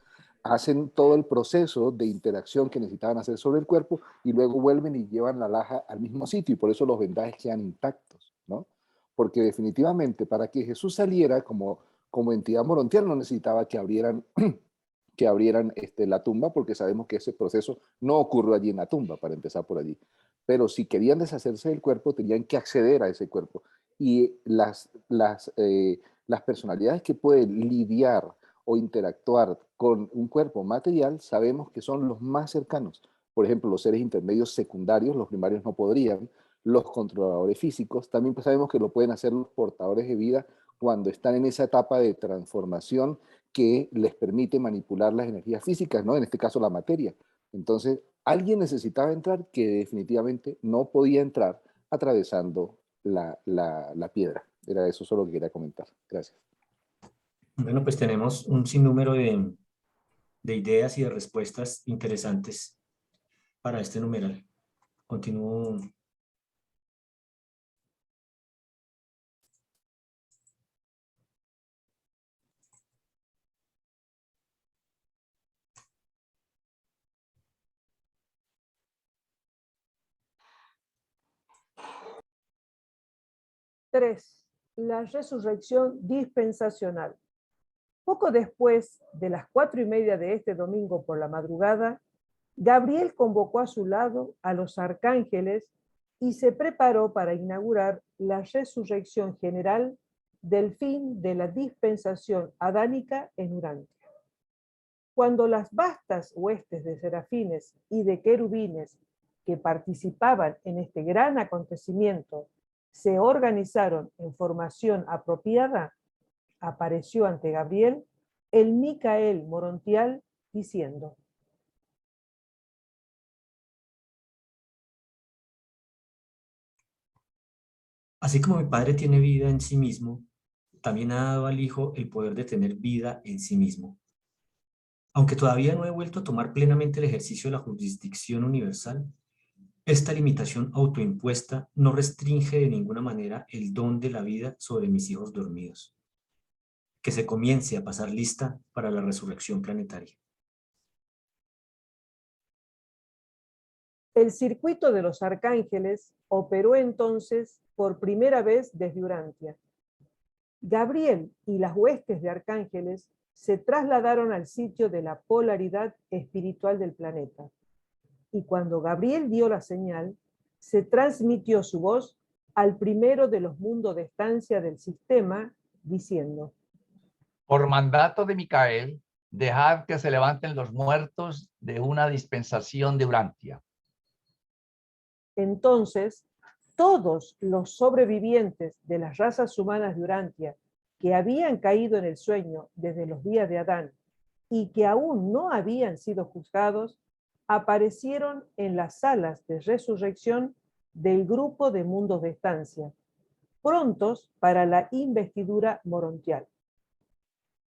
Hacen todo el proceso de interacción que necesitaban hacer sobre el cuerpo y luego vuelven y llevan la laja al mismo sitio y por eso los vendajes quedan intactos, ¿no? Porque definitivamente para que Jesús saliera como entidad morontial no necesitaba que abrieran la tumba, porque sabemos que ese proceso no ocurrió allí en la tumba, para empezar por allí. Pero si querían deshacerse del cuerpo, tenían que acceder a ese cuerpo. Y las personalidades que pueden lidiar o interactuar con un cuerpo material, sabemos que son los más cercanos. Por ejemplo, los seres intermedios secundarios, los primarios no podrían, los controladores físicos, también sabemos que lo pueden hacer los portadores de vida cuando están en esa etapa de transformación que les permite manipular las energías físicas, ¿no? En este caso la materia. Entonces, alguien necesitaba entrar que definitivamente no podía entrar atravesando la piedra. Era eso solo que quería comentar. Gracias. Bueno, pues tenemos un sinnúmero de ideas y de respuestas interesantes para este numeral. Continúo. 3. La resurrección dispensacional. Poco después de las 4:30 de este domingo por la madrugada, Gabriel convocó a su lado a los arcángeles y se preparó para inaugurar la resurrección general del fin de la dispensación adánica en Urantia. Cuando las vastas huestes de serafines y de querubines que participaban en este gran acontecimiento se organizaron en formación apropiada, apareció ante Gabriel el Micael morontial diciendo: Así como mi Padre tiene vida en sí mismo, también ha dado al Hijo el poder de tener vida en sí mismo. Aunque todavía no he vuelto a tomar plenamente el ejercicio de la jurisdicción universal, esta limitación autoimpuesta no restringe de ninguna manera el don de la vida sobre mis hijos dormidos. Que se comience a pasar lista para la resurrección planetaria. El circuito de los arcángeles operó entonces por primera vez desde Urantia. Gabriel y las huestes de arcángeles se trasladaron al sitio de la polaridad espiritual del planeta. Y cuando Gabriel dio la señal, se transmitió su voz al primero de los mundos de estancia del sistema, diciendo: por mandato de Micael, dejad que se levanten los muertos de una dispensación de Urantia. Entonces, todos los sobrevivientes de las razas humanas de Urantia que habían caído en el sueño desde los días de Adán y que aún no habían sido juzgados, aparecieron en las salas de resurrección del grupo de mundos de estancia, prontos para la investidura morontial.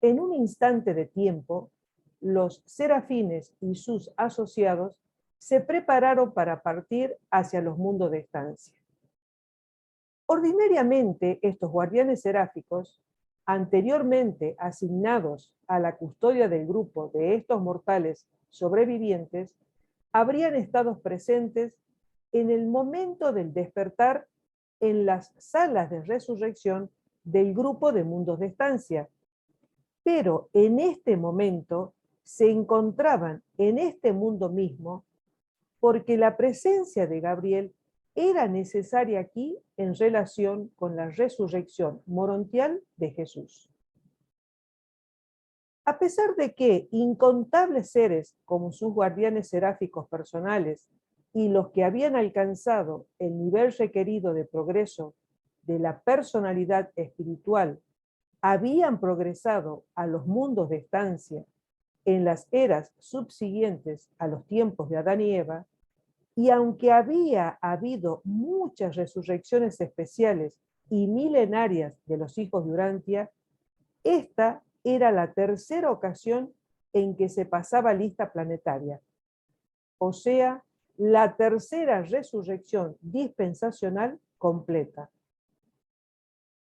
En un instante de tiempo, los serafines y sus asociados se prepararon para partir hacia los mundos de estancia. Ordinariamente, estos guardianes seráficos, anteriormente asignados a la custodia del grupo de estos mortales sobrevivientes, habrían estado presentes en el momento del despertar en las salas de resurrección del grupo de mundos de estancia. Pero en este momento se encontraban en este mundo mismo porque la presencia de Gabriel era necesaria aquí en relación con la resurrección morontial de Jesús. A pesar de que incontables seres como sus guardianes seráficos personales y los que habían alcanzado el nivel requerido de progreso de la personalidad espiritual habían progresado a los mundos de estancia en las eras subsiguientes a los tiempos de Adán y Eva, y aunque había habido muchas resurrecciones especiales y milenarias de los hijos de Urantia, esta era la tercera ocasión en que se pasaba lista planetaria, o sea, la tercera resurrección dispensacional completa.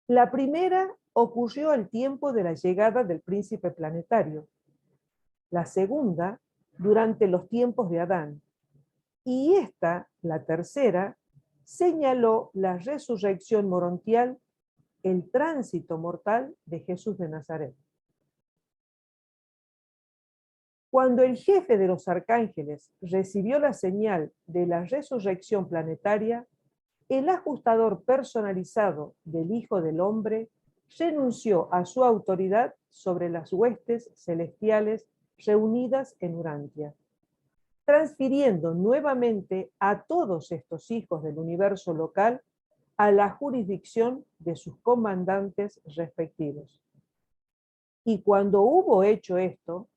La primera ocurrió al tiempo de la llegada del príncipe planetario, la segunda durante los tiempos de Adán, y esta, la tercera, señaló la resurrección morontial, el tránsito mortal de Jesús de Nazaret. Cuando el jefe de los arcángeles recibió la señal de la resurrección planetaria, el ajustador personalizado del Hijo del Hombre renunció a su autoridad sobre las huestes celestiales reunidas en Urantia, transfiriendo nuevamente a todos estos hijos del universo local a la jurisdicción de sus comandantes respectivos. Y cuando hubo hecho esto,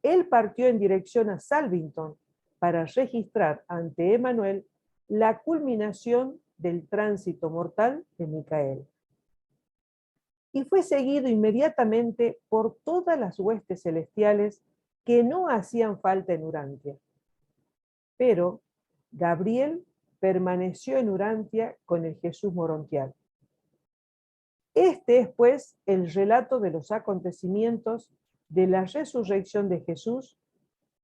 él partió en dirección a Salvington para registrar ante Emanuel la culminación del tránsito mortal de Micael. Y fue seguido inmediatamente por todas las huestes celestiales que no hacían falta en Urantia. Pero Gabriel permaneció en Urantia con el Jesús morontial. Este es, pues, el relato de los acontecimientos de la resurrección de Jesús,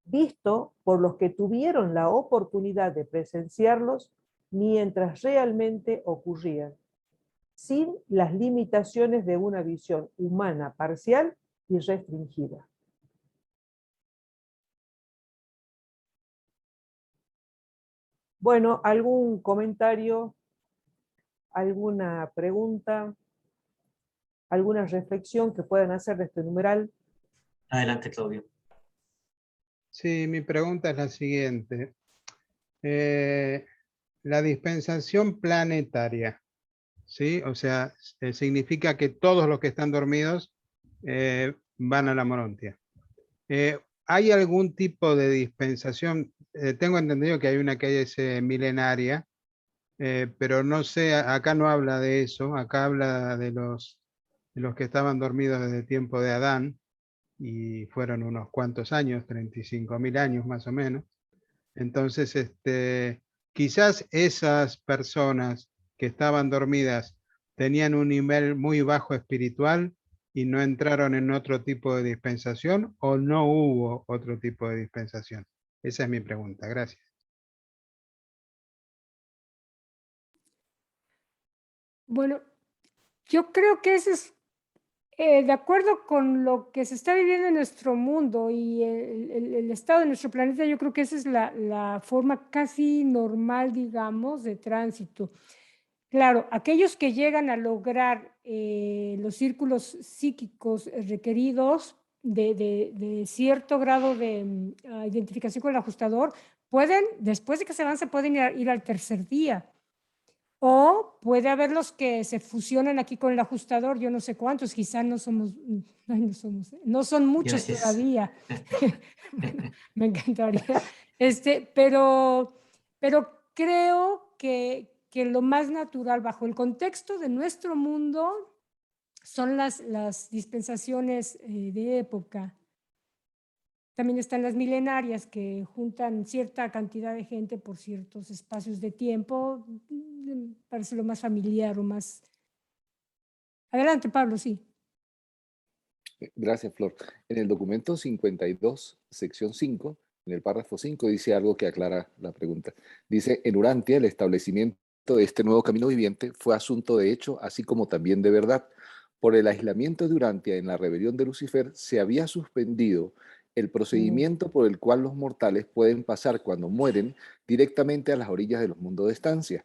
visto por los que tuvieron la oportunidad de presenciarlos mientras realmente ocurrían, sin las limitaciones de una visión humana parcial y restringida. Bueno, ¿algún comentario? ¿Alguna pregunta? ¿Alguna reflexión que puedan hacer de este numeral? Adelante, Claudio. Sí, mi pregunta es la siguiente. La dispensación planetaria, ¿sí? O sea, significa que todos los que están dormidos van a la Morontia. ¿Hay algún tipo de dispensación? Tengo entendido que hay una que es milenaria, pero no sé, acá no habla de eso, acá habla de los que estaban dormidos desde el tiempo de Adán, y fueron unos cuantos años, 35.000 años más o menos. Entonces, quizás esas personas que estaban dormidas tenían un nivel muy bajo espiritual y no entraron en otro tipo de dispensación, o no hubo otro tipo de dispensación. Esa es mi pregunta. Gracias. Bueno, yo creo que ese es, de acuerdo con lo que se está viviendo en nuestro mundo y el estado de nuestro planeta, yo creo que esa es la forma casi normal, digamos, de tránsito. Claro, aquellos que llegan a lograr los círculos psíquicos requeridos de cierto grado de identificación con el ajustador, pueden, después de que se avance, pueden ir al tercer día. O puede haber los que se fusionan aquí con el ajustador, yo no sé cuántos, quizás no somos, no son muchos Gracias. todavía. Bueno, me encantaría. Pero creo que lo más natural bajo el contexto de nuestro mundo son las dispensaciones de época. También están las milenarias, que juntan cierta cantidad de gente por ciertos espacios de tiempo. Parece lo más familiar o más... Adelante, Pablo, sí. Gracias, Flor. En el documento 52, sección 5, en el párrafo 5, dice algo que aclara la pregunta. Dice, en Urantia, el establecimiento de este nuevo camino viviente fue asunto de hecho, así como también de verdad. Por el aislamiento de Urantia en la rebelión de Lucifer, se había suspendido el procedimiento por el cual los mortales pueden pasar cuando mueren directamente a las orillas de los mundos de estancia.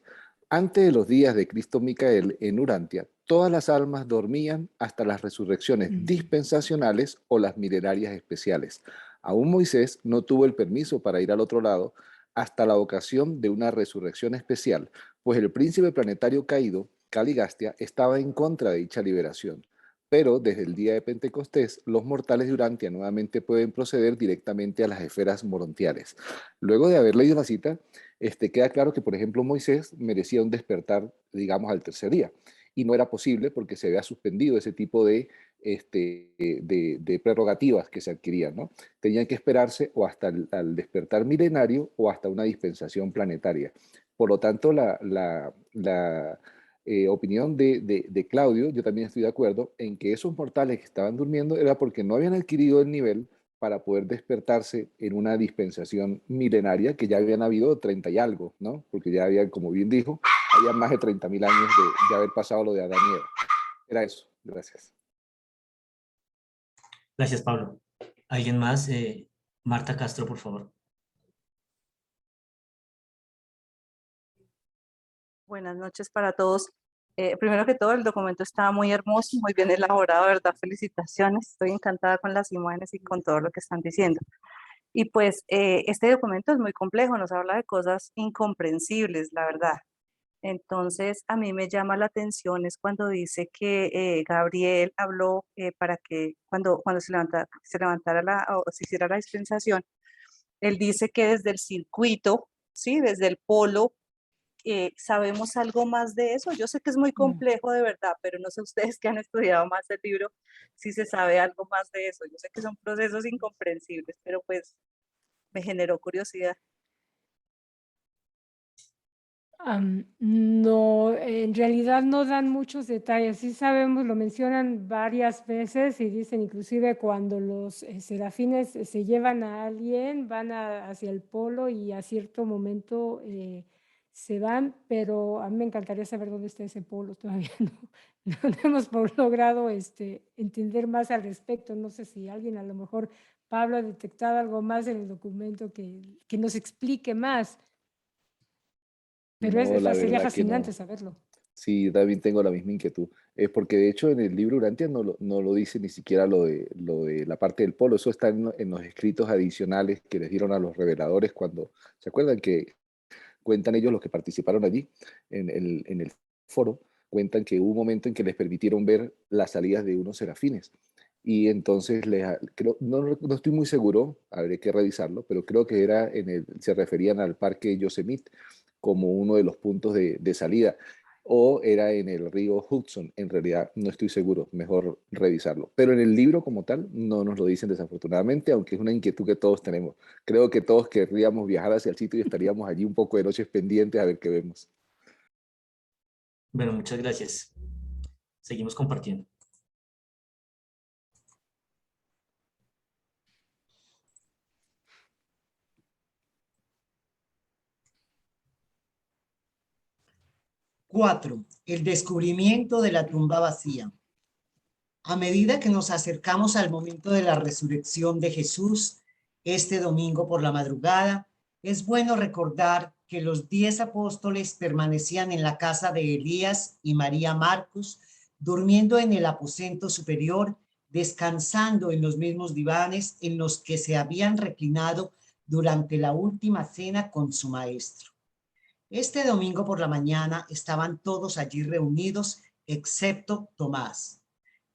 Antes de los días de Cristo Micael en Urantia, todas las almas dormían hasta las resurrecciones dispensacionales o las milenarias especiales. Aún Moisés no tuvo el permiso para ir al otro lado hasta la ocasión de una resurrección especial, pues el príncipe planetario caído, Caligastia, estaba en contra de dicha liberación. Pero desde el día de Pentecostés, los mortales de Urantia nuevamente pueden proceder directamente a las esferas morontiales. Luego de haber leído la cita, queda claro que, por ejemplo, Moisés merecía un despertar, digamos, al tercer día. Y no era posible porque se había suspendido ese tipo de prerrogativas que se adquirían, ¿no? Tenían que esperarse o hasta al despertar milenario o hasta una dispensación planetaria. Por lo tanto, la opinión de Claudio, yo también estoy de acuerdo en que esos mortales que estaban durmiendo era porque no habían adquirido el nivel para poder despertarse en una dispensación milenaria, que ya habían habido 30 y algo, ¿no? Porque ya había, como bien dijo, había más de 30.000 años de haber pasado lo de Adán y Eva. Era eso. Gracias. Gracias, Pablo. ¿Alguien más? Marta Castro, por favor. Buenas noches para todos. Primero que todo, el documento está muy hermoso, muy bien elaborado, ¿verdad? Felicitaciones. Estoy encantada con las imágenes y con todo lo que están diciendo. Y pues este documento es muy complejo, nos habla de cosas incomprensibles, la verdad. Entonces, a mí me llama la atención es cuando dice que Gabriel habló para que cuando se levantara o se hiciera la dispensación, él dice que desde el circuito, ¿sí? Desde el polo, ¿sabemos algo más de eso? Yo sé que es muy complejo de verdad, pero no sé ustedes que han estudiado más el libro, si se sabe algo más de eso. Yo sé que son procesos incomprensibles, pero pues me generó curiosidad. No, en realidad no dan muchos detalles. Sí sabemos, lo mencionan varias veces y dicen inclusive cuando los serafines se llevan a alguien, van hacia el polo y a cierto momento se van, pero a mí me encantaría saber dónde está ese polo. Todavía no hemos logrado entender más al respecto. No sé si alguien, a lo mejor Pablo, ha detectado algo más en el documento que nos explique más. Pero No, la sería verdad que fascinante no. saberlo. Sí, también tengo la misma inquietud. Es porque de hecho en el libro Urantia no lo dice ni siquiera lo de la parte del polo. Eso está en los escritos adicionales que les dieron a los reveladores cuando, ¿se acuerdan que cuentan ellos los que participaron allí en el foro? Cuentan que hubo un momento en que les permitieron ver las salidas de unos serafines. Y entonces no estoy muy seguro, habré que revisarlo, pero creo que se referían al parque Yosemite como uno de los puntos de salida, o era en el río Hudson. En realidad no estoy seguro, mejor revisarlo. Pero en el libro como tal no nos lo dicen desafortunadamente, aunque es una inquietud que todos tenemos. Creo que todos querríamos viajar hacia el sitio y estaríamos allí un poco de noches pendientes a ver qué vemos. Bueno, muchas gracias. Seguimos compartiendo. Cuatro, el descubrimiento de la tumba vacía. A medida que nos acercamos al momento de la resurrección de Jesús, este domingo por la madrugada, es bueno recordar que los 10 apóstoles permanecían en la casa de Elías y María Marcos, durmiendo en el aposento superior, descansando en los mismos divanes en los que se habían reclinado durante la última cena con su maestro. Este domingo por la mañana estaban todos allí reunidos, excepto Tomás.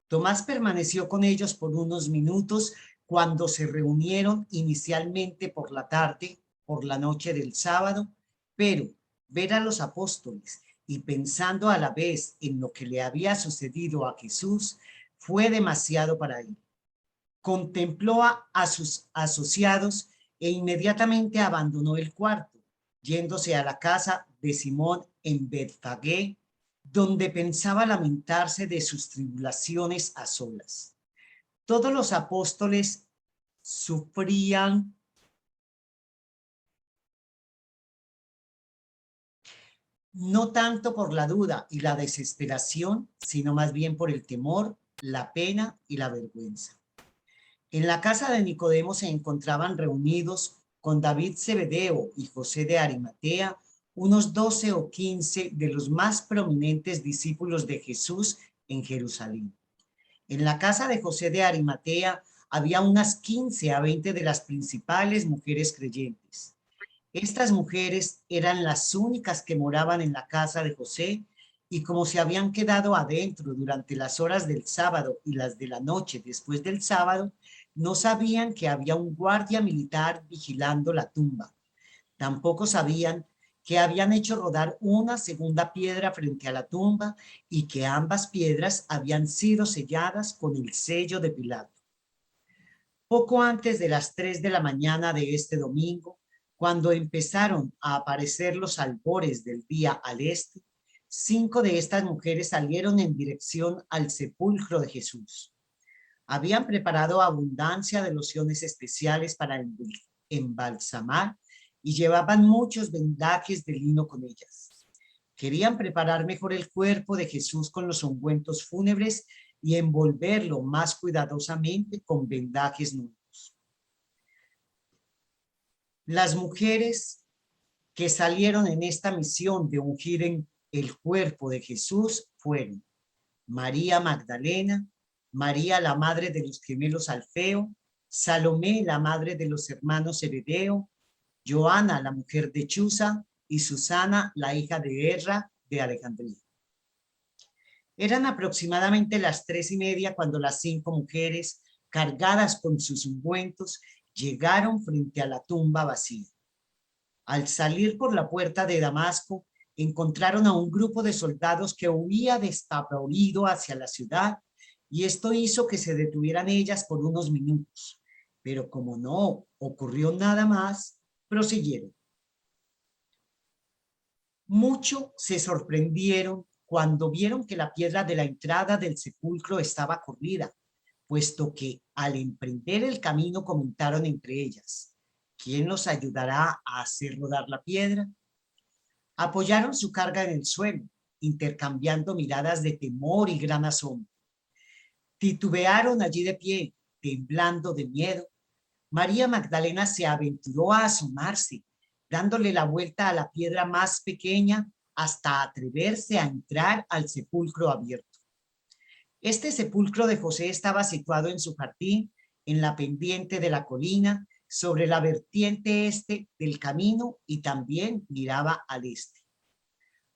Tomás permaneció con ellos por unos minutos cuando se reunieron inicialmente por la tarde, por la noche del sábado, pero ver a los apóstoles y pensando a la vez en lo que le había sucedido a Jesús fue demasiado para él. Contempló a sus asociados e inmediatamente abandonó el cuarto, yéndose a la casa de Simón en Betfagé, donde pensaba lamentarse de sus tribulaciones a solas. Todos los apóstoles sufrían no tanto por la duda y la desesperación, sino más bien por el temor, la pena y la vergüenza. En la casa de Nicodemo se encontraban reunidos con David Zebedeo y José de Arimatea, unos 12 o 15 de los más prominentes discípulos de Jesús en Jerusalén. En la casa de José de Arimatea había unas 15 a 20 de las principales mujeres creyentes. Estas mujeres eran las únicas que moraban en la casa de José y como se habían quedado adentro durante las horas del sábado y las de la noche después del sábado, no sabían que había un guardia militar vigilando la tumba. Tampoco sabían que habían hecho rodar una segunda piedra frente a la tumba y que ambas piedras habían sido selladas con el sello de Pilato. Poco antes de las 3 de la mañana de este domingo, cuando empezaron a aparecer los albores del día al este, 5 de estas mujeres salieron en dirección al sepulcro de Jesús. Habían preparado abundancia de lociones especiales para embalsamar y llevaban muchos vendajes de lino con ellas. Querían preparar mejor el cuerpo de Jesús con los ungüentos fúnebres y envolverlo más cuidadosamente con vendajes nuevos. Las mujeres que salieron en esta misión de ungir en el cuerpo de Jesús fueron María Magdalena, María la madre de los gemelos Alfeo, Salomé la madre de los hermanos Zebedeo, Joana la mujer de Chuza y Susana la hija de Erra de Alejandría. Eran aproximadamente las 3:30 cuando las 5 mujeres, cargadas con sus ungüentos, llegaron frente a la tumba vacía. Al salir por la puerta de Damasco, encontraron a un grupo de soldados que huía despavorido hacia la ciudad y esto hizo que se detuvieran ellas por unos minutos. Pero como no ocurrió nada más, prosiguieron. Mucho se sorprendieron cuando vieron que la piedra de la entrada del sepulcro estaba corrida, puesto que al emprender el camino comentaron entre ellas, ¿quién nos ayudará a hacer rodar la piedra? Apoyaron su carga en el suelo, intercambiando miradas de temor y gran asombro. Titubearon allí de pie, temblando de miedo. María Magdalena se aventuró a asomarse, dándole la vuelta a la piedra más pequeña hasta atreverse a entrar al sepulcro abierto. Este sepulcro de José estaba situado en su jardín, en la pendiente de la colina, sobre la vertiente este del camino, y también miraba al este.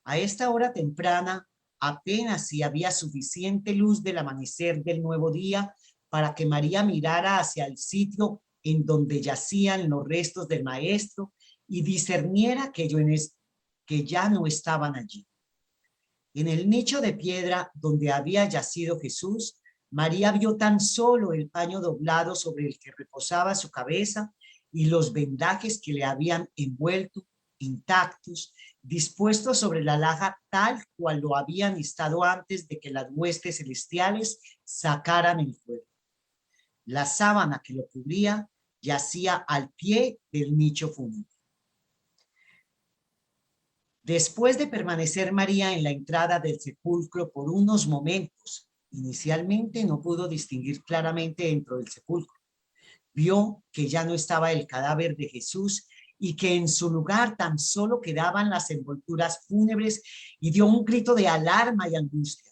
A esta hora temprana, apenas si había suficiente luz del amanecer del nuevo día para que María mirara hacia el sitio en donde yacían los restos del maestro y discerniera que ya no estaban allí. En el nicho de piedra donde había yacido Jesús, María vio tan solo el paño doblado sobre el que reposaba su cabeza y los vendajes que le habían envuelto, intactos, dispuestos sobre la laja tal cual lo habían estado antes de que las huestes celestiales sacaran el cuerpo. La sábana que lo cubría yacía al pie del nicho fúnebre. Después de permanecer María en la entrada del sepulcro por unos momentos, inicialmente no pudo distinguir claramente dentro del sepulcro. Vio que ya no estaba el cadáver de Jesús y que en su lugar tan solo quedaban las envolturas fúnebres, y dio un grito de alarma y angustia.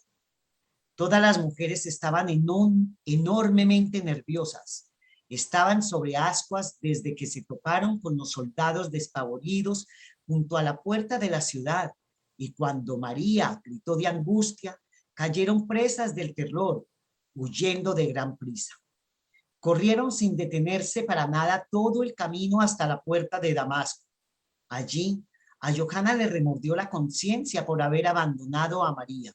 Todas las mujeres estaban enormemente nerviosas. Estaban sobre ascuas desde que se toparon con los soldados despavoridos junto a la puerta de la ciudad, y cuando María gritó de angustia, cayeron presas del terror, huyendo de gran prisa. Corrieron sin detenerse para nada todo el camino hasta la puerta de Damasco. Allí, a Johanna le remordió la conciencia por haber abandonado a María.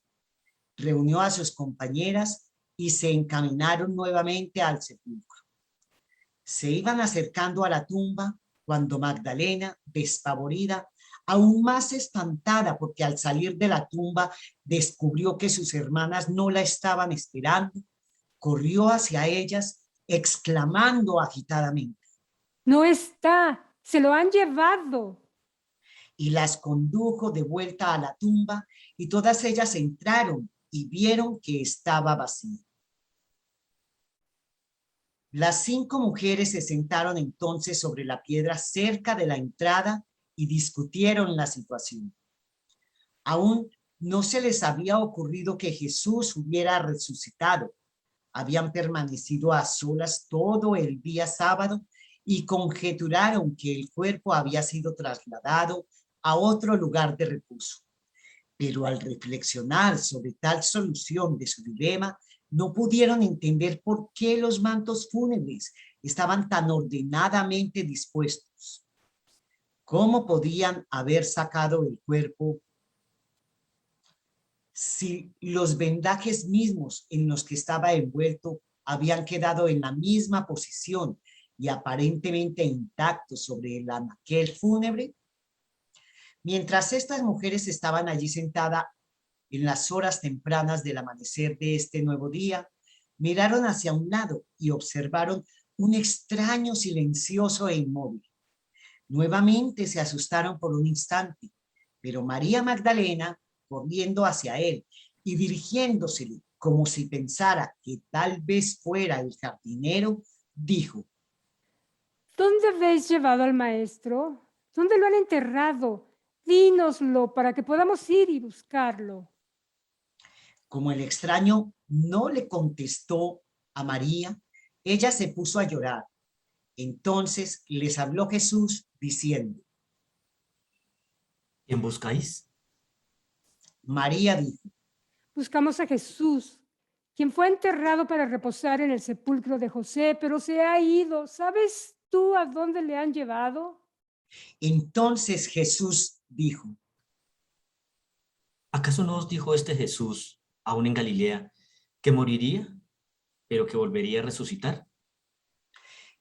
Reunió a sus compañeras y se encaminaron nuevamente al sepulcro. Se iban acercando a la tumba cuando Magdalena, despavorida, aún más espantada porque al salir de la tumba descubrió que sus hermanas no la estaban esperando, corrió hacia ellas exclamando agitadamente: No está, se lo han llevado. Y las condujo de vuelta a la tumba, y todas ellas entraron y vieron que estaba vacía. Las 5 mujeres se sentaron entonces sobre la piedra cerca de la entrada y discutieron la situación. Aún no se les había ocurrido que Jesús hubiera resucitado. Habían permanecido a solas todo el día sábado y conjeturaron que el cuerpo había sido trasladado a otro lugar de reposo. Pero al reflexionar sobre tal solución de su dilema, no pudieron entender por qué los mantos fúnebres estaban tan ordenadamente dispuestos. ¿Cómo podían haber sacado el cuerpo si los vendajes mismos en los que estaba envuelto habían quedado en la misma posición y aparentemente intactos sobre el anaquel fúnebre? Mientras estas mujeres estaban allí sentadas en las horas tempranas del amanecer de este nuevo día, miraron hacia un lado y observaron un extraño silencioso e inmóvil. Nuevamente se asustaron por un instante, pero María Magdalena, corriendo hacia él y dirigiéndosele como si pensara que tal vez fuera el jardinero, dijo: ¿Dónde habéis llevado al maestro? ¿Dónde lo han enterrado? Dínoslo para que podamos ir y buscarlo. Como el extraño no le contestó a María, ella se puso a llorar. Entonces les habló Jesús diciendo: ¿Quién buscáis? María dijo: Buscamos a Jesús, quien fue enterrado para reposar en el sepulcro de José, pero se ha ido. ¿Sabes tú a dónde le han llevado? Entonces Jesús dijo: ¿Acaso no os dijo este Jesús, aún en Galilea, que moriría, pero que volvería a resucitar?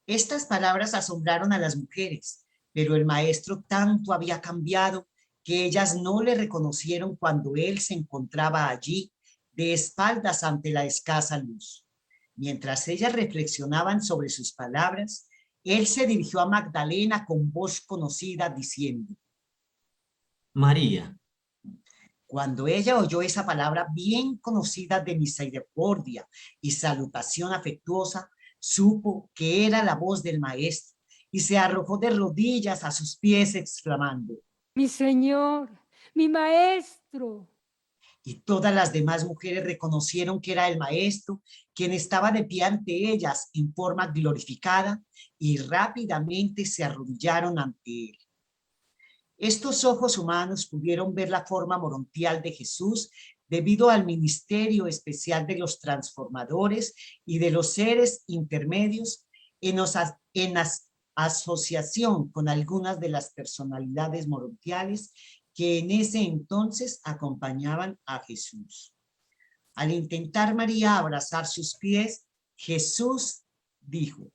Estas palabras asombraron a las mujeres, pero el maestro tanto había cambiado que ellas no le reconocieron cuando él se encontraba allí, de espaldas ante la escasa luz. Mientras ellas reflexionaban sobre sus palabras, él se dirigió a Magdalena con voz conocida diciendo: María. Cuando ella oyó esa palabra bien conocida de misericordia y salutación afectuosa, supo que era la voz del maestro y se arrojó de rodillas a sus pies exclamando: Mi Señor, mi Maestro. Y todas las demás mujeres reconocieron que era el maestro, quien estaba de pie ante ellas en forma glorificada, y rápidamente se arrodillaron ante él. Estos ojos humanos pudieron ver la forma morontial de Jesús debido al ministerio especial de los transformadores y de los seres intermedios en asociación con algunas de las personalidades morontiales que en ese entonces acompañaban a Jesús. Al intentar María abrazar sus pies, Jesús dijo: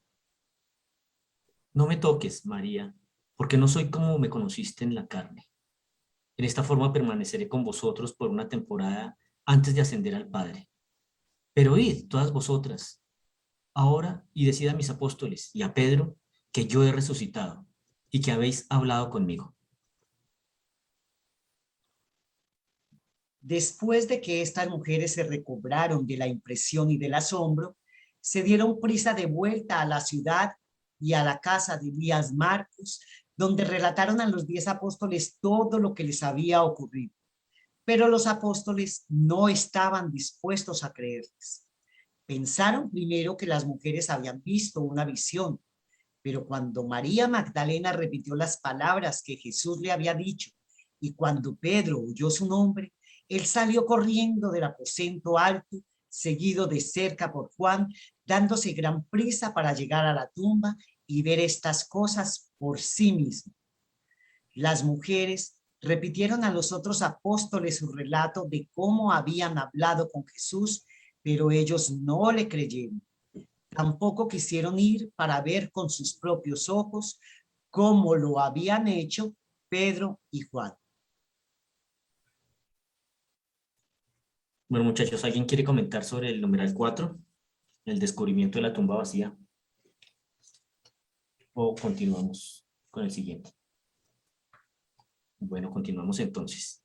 No me toques, María, porque no soy como me conociste en la carne. En esta forma permaneceré con vosotros por una temporada antes de ascender al Padre. Pero id, todas vosotras, ahora y decid a mis apóstoles y a Pedro que yo he resucitado y que habéis hablado conmigo. Después de que estas mujeres se recobraron de la impresión y del asombro, se dieron prisa de vuelta a la ciudad y a la casa de Elías Marcos, donde relataron a los 10 apóstoles todo lo que les había ocurrido. Pero los apóstoles no estaban dispuestos a creerles. Pensaron primero que las mujeres habían visto una visión, pero cuando María Magdalena repitió las palabras que Jesús le había dicho y cuando Pedro oyó su nombre, él salió corriendo del aposento alto, seguido de cerca por Juan, dándose gran prisa para llegar a la tumba y ver estas cosas por sí mismo. Las mujeres repitieron a los otros apóstoles su relato de cómo habían hablado con Jesús, pero ellos no le creyeron. Tampoco quisieron ir para ver con sus propios ojos cómo lo habían hecho Pedro y Juan. Bueno, muchachos, ¿alguien quiere comentar sobre el numeral 4? El descubrimiento de la tumba vacía. ¿O continuamos con el siguiente? Bueno, continuamos entonces.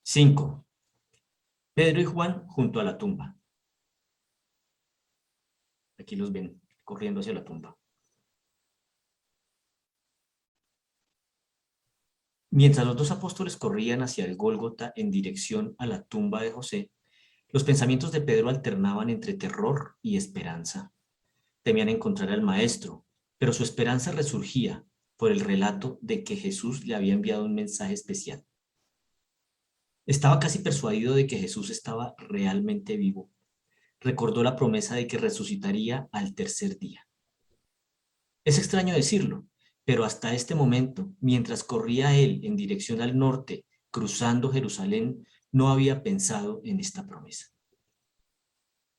5. Pedro y Juan junto a la tumba. Aquí los ven corriendo hacia la tumba. Mientras los dos apóstoles corrían hacia el Gólgota en dirección a la tumba de José, los pensamientos de Pedro alternaban entre terror y esperanza. Temían encontrar al maestro, pero su esperanza resurgía por el relato de que Jesús le había enviado un mensaje especial. Estaba casi persuadido de que Jesús estaba realmente vivo. Recordó la promesa de que resucitaría al tercer día. Es extraño decirlo, pero hasta este momento, mientras corría él en dirección al norte, cruzando Jerusalén, no había pensado en esta promesa.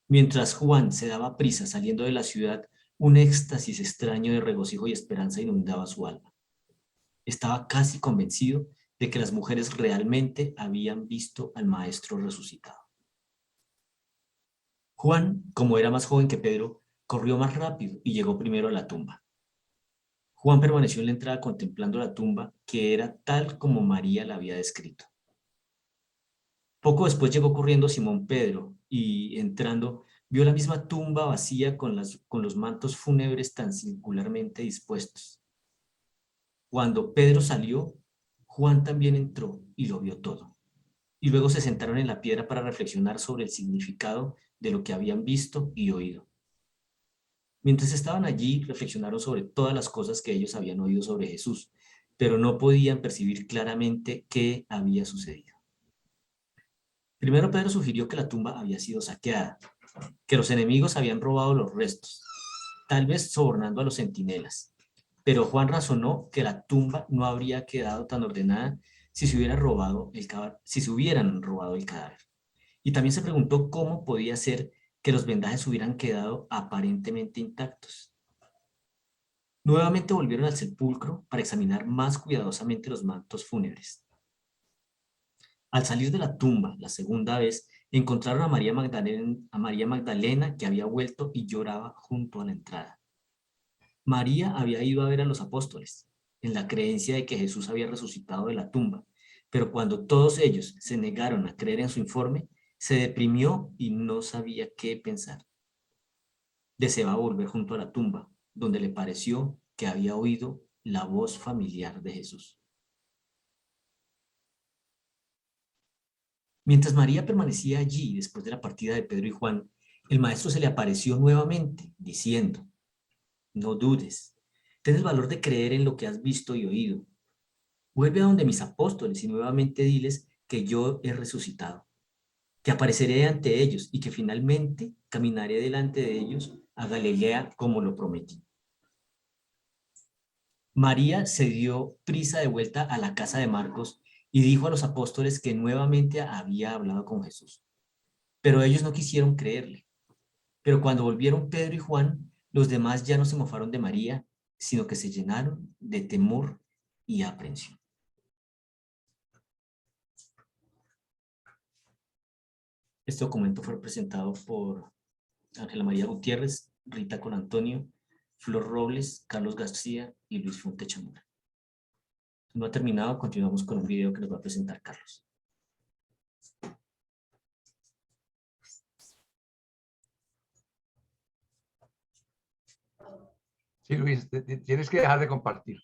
Mientras Juan se daba prisa saliendo de la ciudad, un éxtasis extraño de regocijo y esperanza inundaba su alma. Estaba casi convencido de que las mujeres realmente habían visto al maestro resucitado. Juan, como era más joven que Pedro, corrió más rápido y llegó primero a la tumba. Juan permaneció en la entrada contemplando la tumba, que era tal como María la había descrito. Poco después llegó corriendo Simón Pedro y, entrando, vio la misma tumba vacía con los mantos fúnebres tan circularmente dispuestos. Cuando Pedro salió, Juan también entró y lo vio todo. Y luego se sentaron en la piedra para reflexionar sobre el significado de lo que habían visto y oído. Mientras estaban allí, reflexionaron sobre todas las cosas que ellos habían oído sobre Jesús, pero no podían percibir claramente qué había sucedido. Primero Pedro sugirió que la tumba había sido saqueada, que los enemigos habían robado los restos, tal vez sobornando a los centinelas. Pero Juan razonó que la tumba no habría quedado tan ordenada si se hubieran robado el cadáver. Y también se preguntó cómo podía ser que los vendajes hubieran quedado aparentemente intactos. Nuevamente volvieron al sepulcro para examinar más cuidadosamente los mantos fúnebres. Al salir de la tumba la segunda vez, encontraron a María Magdalena que había vuelto y lloraba junto a la entrada. María había ido a ver a los apóstoles, en la creencia de que Jesús había resucitado de la tumba, Pero cuando todos ellos se negaron a creer en su informe, se deprimió y no sabía qué pensar. Deseaba volver junto a la tumba, donde le pareció que había oído la voz familiar de Jesús. Mientras María permanecía allí después de la partida de Pedro y Juan, el maestro se le apareció nuevamente, diciendo: no dudes, ten el valor de creer en lo que has visto y oído. Vuelve a donde mis apóstoles y nuevamente diles que yo he resucitado, que apareceré ante ellos y que finalmente caminaré delante de ellos a Galilea como lo prometí. María se dio prisa de vuelta a la casa de Marcos y dijo a los apóstoles que nuevamente había hablado con Jesús. Pero ellos no quisieron creerle. Pero cuando volvieron Pedro y Juan, los demás ya no se mofaron de María, sino que se llenaron de temor y aprensión. Este documento fue presentado por Ángela María Gutiérrez, Rita Colantonio, Flor Robles, Carlos García y Luis Fonte Chamora. No ha terminado, continuamos con un video que nos va a presentar Carlos. Sí, Luis, tienes que dejar de compartir.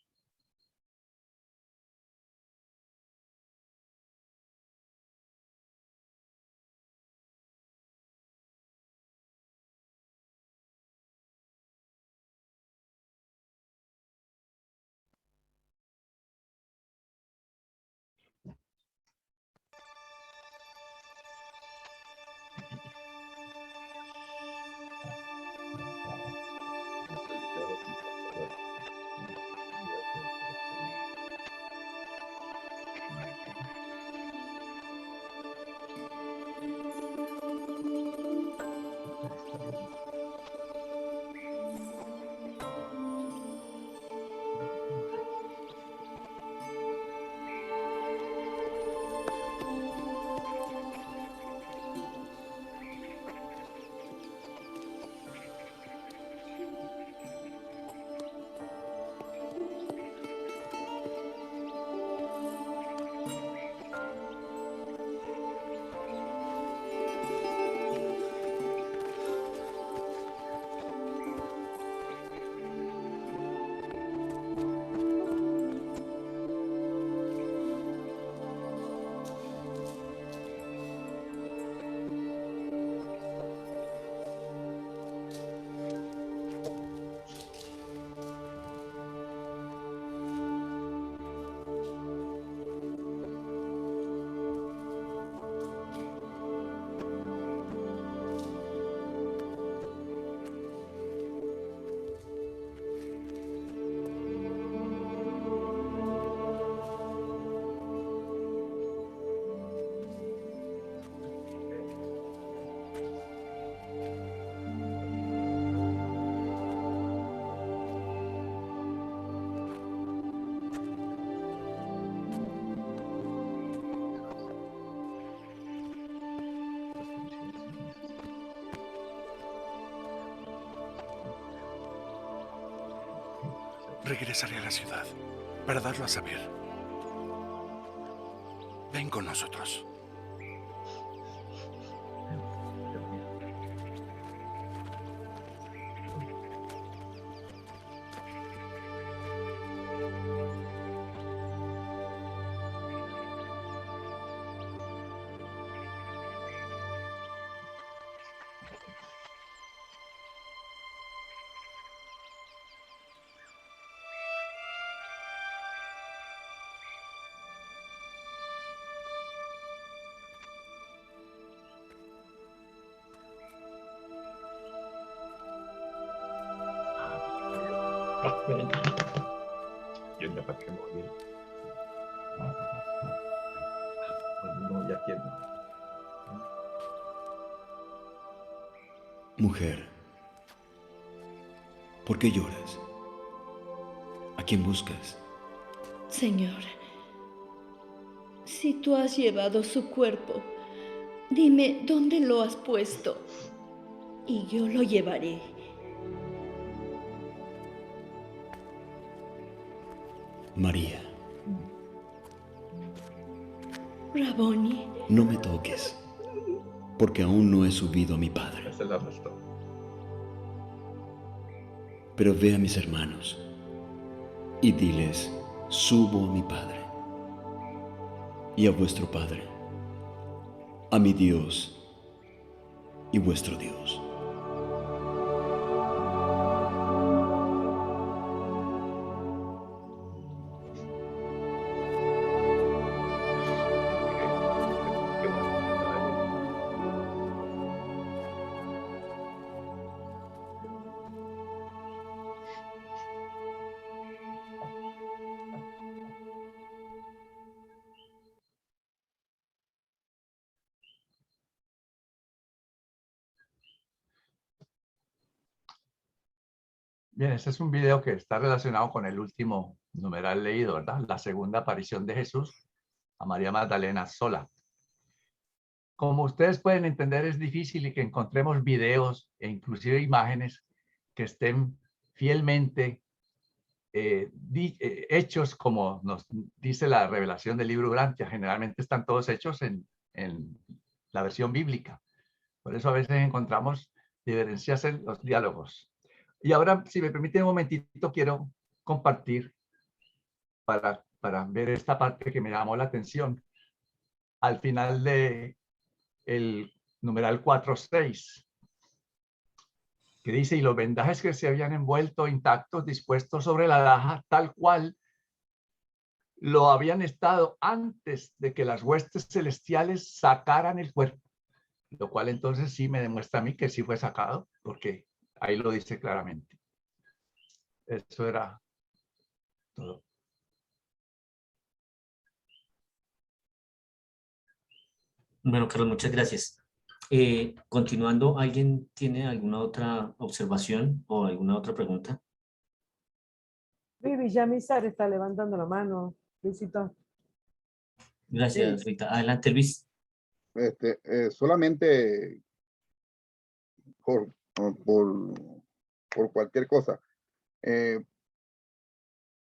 Regresaré a la ciudad para darlo a saber. Ven con nosotros. Mujer, ¿por qué lloras? ¿A quién buscas? Señor, si tú has llevado su cuerpo, dime dónde lo has puesto y yo lo llevaré. María. Raboni. No me toques, porque aún no he subido a mi Padre. Se lo arrestó. Pero ve a mis hermanos y diles, subo a mi Padre y a vuestro Padre, a mi Dios y vuestro Dios. Bien, este es un video que está relacionado con el último numeral leído, ¿verdad? La segunda aparición de Jesús a María Magdalena sola. Como ustedes pueden entender, es difícil y que encontremos videos e inclusive imágenes que estén fielmente hechos como nos dice la revelación del libro Urantia. Generalmente están todos hechos en la versión bíblica. Por eso a veces encontramos diferencias en los diálogos. Y ahora, si me permiten un momentito, quiero compartir para ver esta parte que me llamó la atención. Al final de el numeral 4.6, que dice, y los vendajes que se habían envuelto intactos, dispuestos sobre la laja, tal cual lo habían estado antes de que las huestes celestiales sacaran el cuerpo. Lo cual entonces sí me demuestra a mí que sí fue sacado, porque ahí lo dice claramente. Eso era todo. Bueno, Carlos, muchas gracias. Continuando, ¿alguien tiene alguna otra observación o alguna otra pregunta? Vivi Yamizar está levantando la mano. Luisito. Gracias, Sí. Rita. Adelante, Luis. Solamente por cualquier cosa.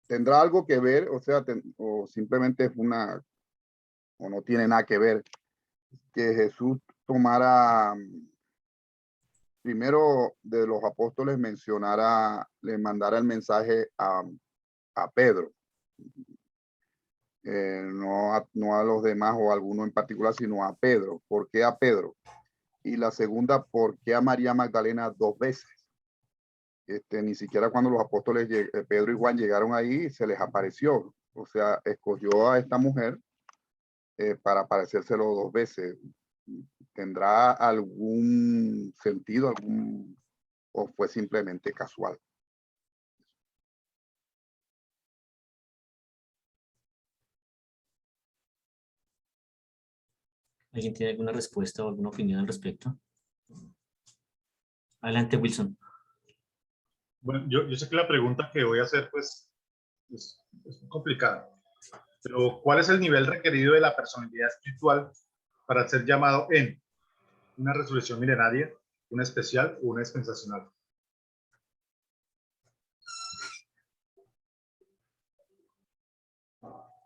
¿Tendrá algo que ver? O sea, o simplemente es o no tiene nada que ver que Jesús tomara, primero de los apóstoles le mandara el mensaje a Pedro, no a los demás o a alguno en particular, sino a Pedro. ¿Por qué a Pedro? Y la segunda, ¿por qué a María Magdalena 2 veces? Ni siquiera cuando los apóstoles Pedro y Juan llegaron ahí se les apareció. O sea, escogió a esta mujer para aparecérselo 2 veces. ¿Tendrá algún sentido, o fue simplemente casual? ¿Alguien tiene alguna respuesta o alguna opinión al respecto? Adelante, Wilson. Bueno, yo sé que la pregunta que voy a hacer pues es complicada, pero ¿cuál es el nivel requerido de la personalidad espiritual para ser llamado en una resurrección milenaria, una especial o una dispensacional?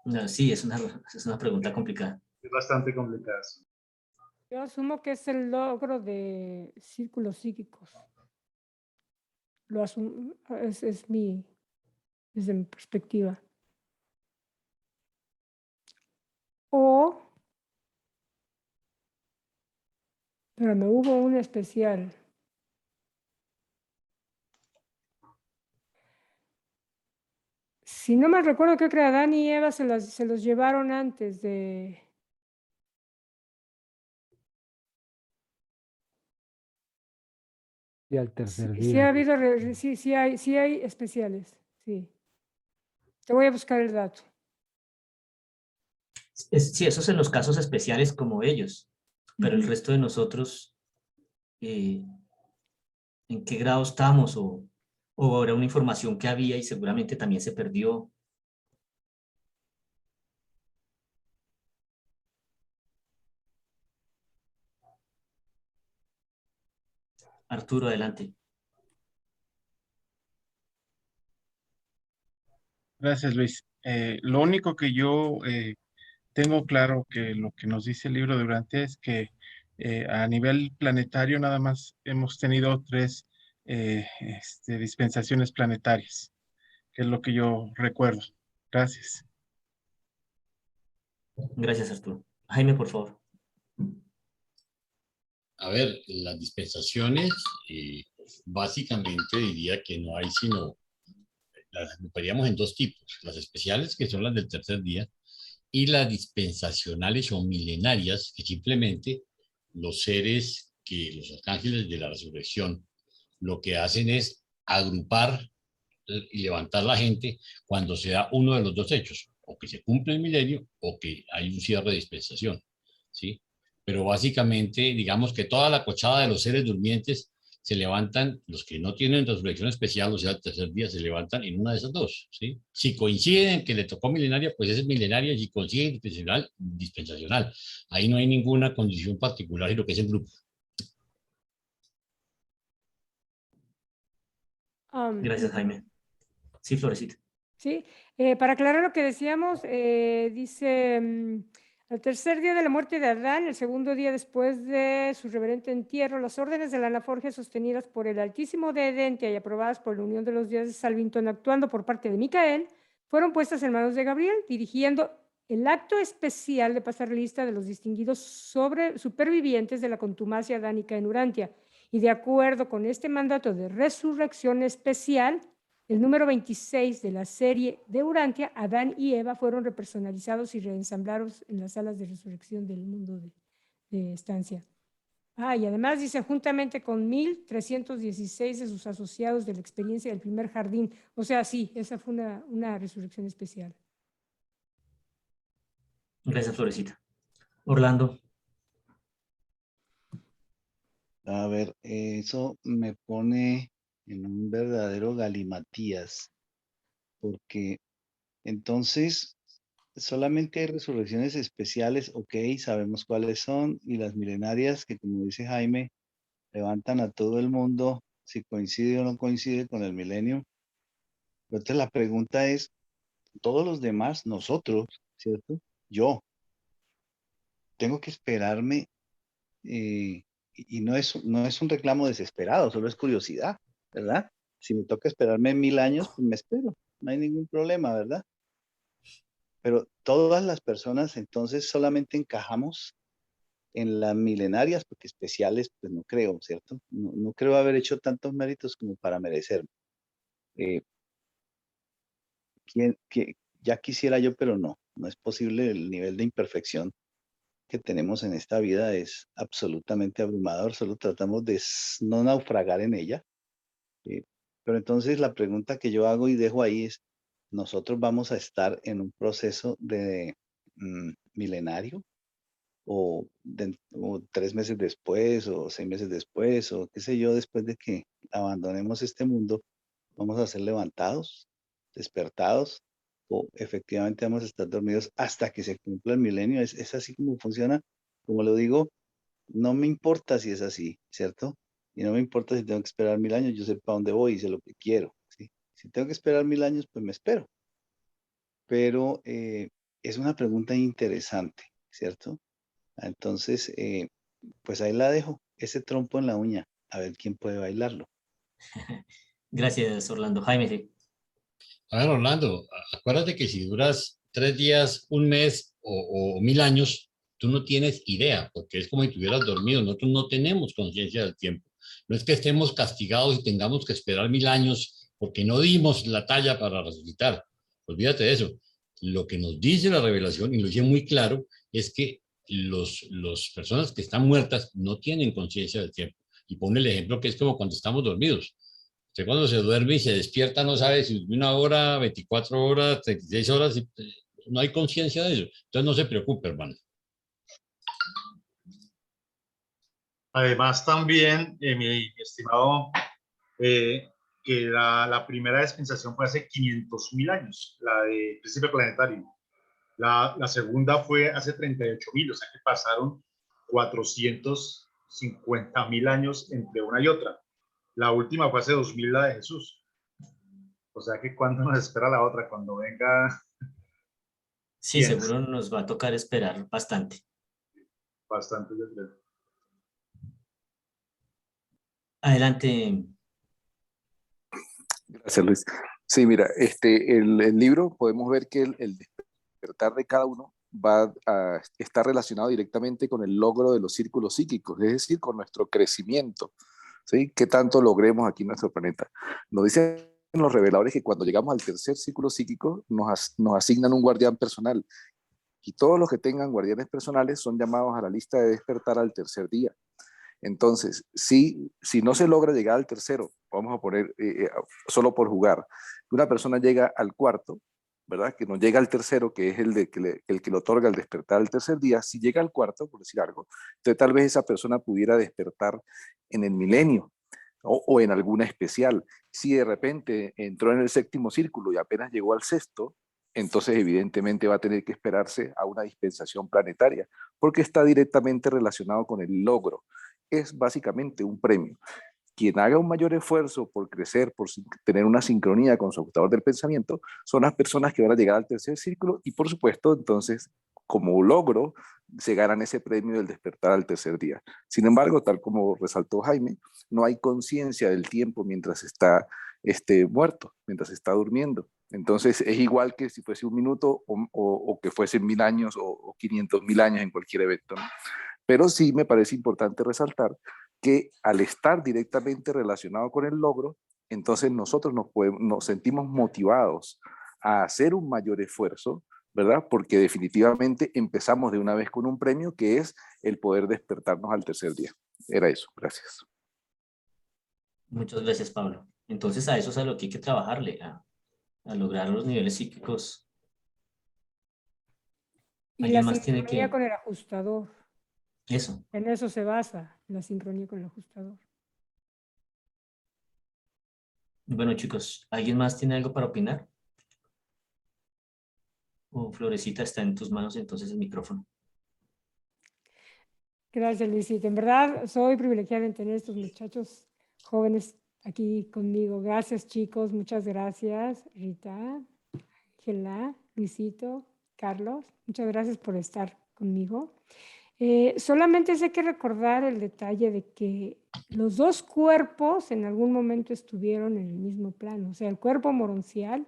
No, sí, es una pregunta complicada. Es bastante complicada. Yo asumo que es el logro de círculos psíquicos. Lo asumo, desde mi perspectiva. Pero me hubo un especial. Si no me recuerdo, creo que Adán y Eva se los llevaron antes de... Y al tercer Sí día. ha habido, sí hay especiales, sí. Te voy a buscar el dato. Sí, esos en los casos especiales como ellos, pero el resto de nosotros, ¿en qué grado estamos? O era una información que había y seguramente también se perdió. Arturo, adelante. Gracias, Luis. Lo único que yo tengo claro que lo que nos dice el libro de Urantia es que a nivel planetario nada más hemos tenido 3 dispensaciones planetarias, que es lo que yo recuerdo. Gracias. Gracias, Arturo. Jaime, por favor. A ver, las dispensaciones, básicamente diría que no hay sino, las agruparíamos en 2 tipos, las especiales, que son las del tercer día, y las dispensacionales o milenarias, que simplemente los seres, los arcángeles de la resurrección, lo que hacen es agrupar y levantar la gente cuando se da uno de los 2 hechos, o que se cumple el milenio o que hay un cierre de dispensación, ¿sí? Pero básicamente, digamos que toda la cochada de los seres durmientes se levantan, los que no tienen resurrección especial, o sea, el tercer día, se levantan en una de esas 2, ¿sí? Si coinciden que le tocó milenaria, pues es milenaria, y si coincide dispensacional, dispensacional. Ahí no hay ninguna condición particular y lo que es el grupo. Gracias, Jaime. Sí, Florecita. Sí, para aclarar lo que decíamos, dice, al tercer día de la muerte de Adán, el segundo día después de su reverente entierro, las órdenes de la anaforgia sostenidas por el Altísimo de Edentia y aprobadas por la Unión de los Días de Salvington, actuando por parte de Micael, fueron puestas en manos de Gabriel, dirigiendo el acto especial de pasar lista de los distinguidos supervivientes de la contumacia adánica en Urantia. Y de acuerdo con este mandato de resurrección especial, el número 26 de la serie de Urantia, Adán y Eva fueron repersonalizados y reensamblados en las salas de resurrección del mundo de estancia. Y además dice, juntamente con 1,316 de sus asociados de la experiencia del primer jardín. O sea, sí, esa fue una resurrección especial. Gracias, Florecita. Orlando. A ver, eso me pone en un verdadero galimatías, porque entonces solamente hay resurrecciones especiales, ok, sabemos cuáles son, y las milenarias que, como dice Jaime, levantan a todo el mundo si coincide o no coincide con el milenio. Entonces la pregunta es, todos los demás, nosotros, ¿cierto? Yo, tengo que esperarme, y no es un reclamo desesperado, solo es curiosidad, ¿verdad? Si me toca esperarme 1000 años, pues me espero, no hay ningún problema, ¿verdad? Pero todas las personas entonces solamente encajamos en las milenarias, porque especiales, pues no creo, ¿cierto? No creo haber hecho tantos méritos como para merecerme. Ya quisiera yo, pero no es posible. El nivel de imperfección que tenemos en esta vida es absolutamente abrumador, solo tratamos de no naufragar en ella. Pero entonces la pregunta que yo hago y dejo ahí es, ¿nosotros vamos a estar en un proceso de milenario? O 3 meses después, o 6 meses después, o qué sé yo, después de que abandonemos este mundo, ¿vamos a ser levantados, despertados, o efectivamente vamos a estar dormidos hasta que se cumpla el milenio? Es así como funciona. Como lo digo, no me importa si es así, ¿cierto? Y no me importa si tengo que esperar 1000 años, yo sé para dónde voy y sé lo que quiero, ¿sí? Si tengo que esperar 1000 años, pues me espero. Pero es una pregunta interesante, ¿cierto? Entonces, pues ahí la dejo, ese trompo en la uña, a ver quién puede bailarlo. Gracias, Orlando. Jaime, sí. A ver, Orlando, acuérdate que si duras 3 días, un mes o 1000 años, tú no tienes idea, porque es como si tuvieras dormido. Nosotros no tenemos conciencia del tiempo. No es que estemos castigados y tengamos que esperar 1000 años porque no dimos la talla para resucitar. Olvídate de eso. Lo que nos dice la revelación, y lo dice muy claro, es que las personas que están muertas no tienen conciencia del tiempo. Y pone el ejemplo que es como cuando estamos dormidos. Usted cuando se duerme y se despierta no sabe si 1 hora, 24 horas, 36 horas, no hay conciencia de eso. Entonces no se preocupe, hermano. Además también, mi estimado, que la primera dispensación fue hace 500.000 años, la de Príncipe Planetario. La segunda fue hace 38.000, o sea que pasaron 450.000 años entre una y otra. La última fue hace 2000, la de Jesús. O sea que ¿cuándo nos espera la otra? Cuando venga. Sí, seguro nos va a tocar esperar bastante. Bastante, yo creo. Adelante. Gracias, Luis. Sí, mira, el libro podemos ver que el despertar de cada uno está relacionado directamente con el logro de los círculos psíquicos, es decir, con nuestro crecimiento, ¿sí? ¿Qué tanto logremos aquí en nuestro planeta? Nos dicen los reveladores que cuando llegamos al tercer círculo psíquico nos asignan un guardián personal y todos los que tengan guardianes personales son llamados a la lista de despertar al tercer día. Entonces, si no se logra llegar al tercero, vamos a poner solo por jugar, una persona llega al cuarto, ¿verdad? Que no llega al tercero, que es el que le otorga el despertar al tercer día. Si llega al cuarto, por decir algo, entonces tal vez esa persona pudiera despertar en el milenio o en alguna especial. Si de repente entró en el séptimo círculo y apenas llegó al sexto, entonces evidentemente va a tener que esperarse a una dispensación planetaria, porque está directamente relacionado con el logro. Es básicamente un premio. Quien haga un mayor esfuerzo por crecer, por tener una sincronía con su ajustador del pensamiento, son las personas que van a llegar al tercer círculo y por supuesto entonces como logro se ganan ese premio del despertar al tercer día. Sin embargo, tal como resaltó Jaime, no hay conciencia del tiempo mientras está muerto, mientras está durmiendo. Entonces es igual que si fuese un minuto o que fuesen 1000 años o 500.000 años en cualquier evento, ¿no? Pero sí me parece importante resaltar que al estar directamente relacionado con el logro, entonces nosotros nos sentimos motivados a hacer un mayor esfuerzo, ¿verdad? Porque definitivamente empezamos de una vez con un premio que es el poder despertarnos al tercer día. Era eso, gracias. Muchas gracias, Pablo. Entonces a eso es a lo que hay que trabajarle, a lograr los niveles psíquicos. Y la ¿Alguien más tiene sincronía que...? con el ajustador. Eso. En eso se basa la sincronía con el ajustador. Bueno, chicos, ¿alguien más tiene algo para opinar? O Florecita, está en tus manos entonces el micrófono. Gracias, Luisito. En verdad, soy privilegiada en tener estos muchachos jóvenes aquí conmigo. Gracias, chicos. Muchas gracias, Rita, Ángela, Luisito, Carlos. Muchas gracias por estar conmigo. Solamente hay que recordar el detalle de que los dos cuerpos en algún momento estuvieron en el mismo plano, o sea, el cuerpo moroncial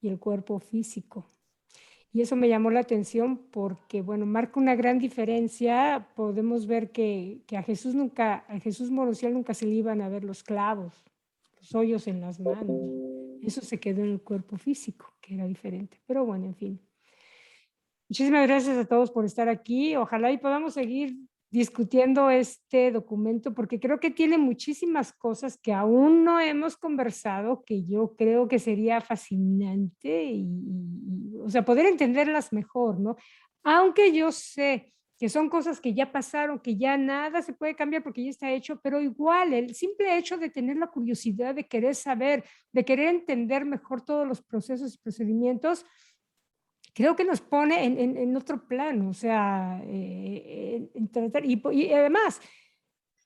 y el cuerpo físico. Y eso me llamó la atención porque, bueno, marca una gran diferencia. Podemos ver que a Jesús moroncial nunca se le iban a ver los clavos, los hoyos en las manos. Eso se quedó en el cuerpo físico, que era diferente. Pero bueno, en fin. Muchísimas gracias a todos por estar aquí. Ojalá y podamos seguir discutiendo este documento porque creo que tiene muchísimas cosas que aún no hemos conversado que yo creo que sería fascinante o sea, poder entenderlas mejor, ¿no? Aunque yo sé que son cosas que ya pasaron, que ya nada se puede cambiar porque ya está hecho, pero igual el simple hecho de tener la curiosidad de querer saber, de querer entender mejor todos los procesos y procedimientos, creo que nos pone en otro plano, o sea, en tratar, y además,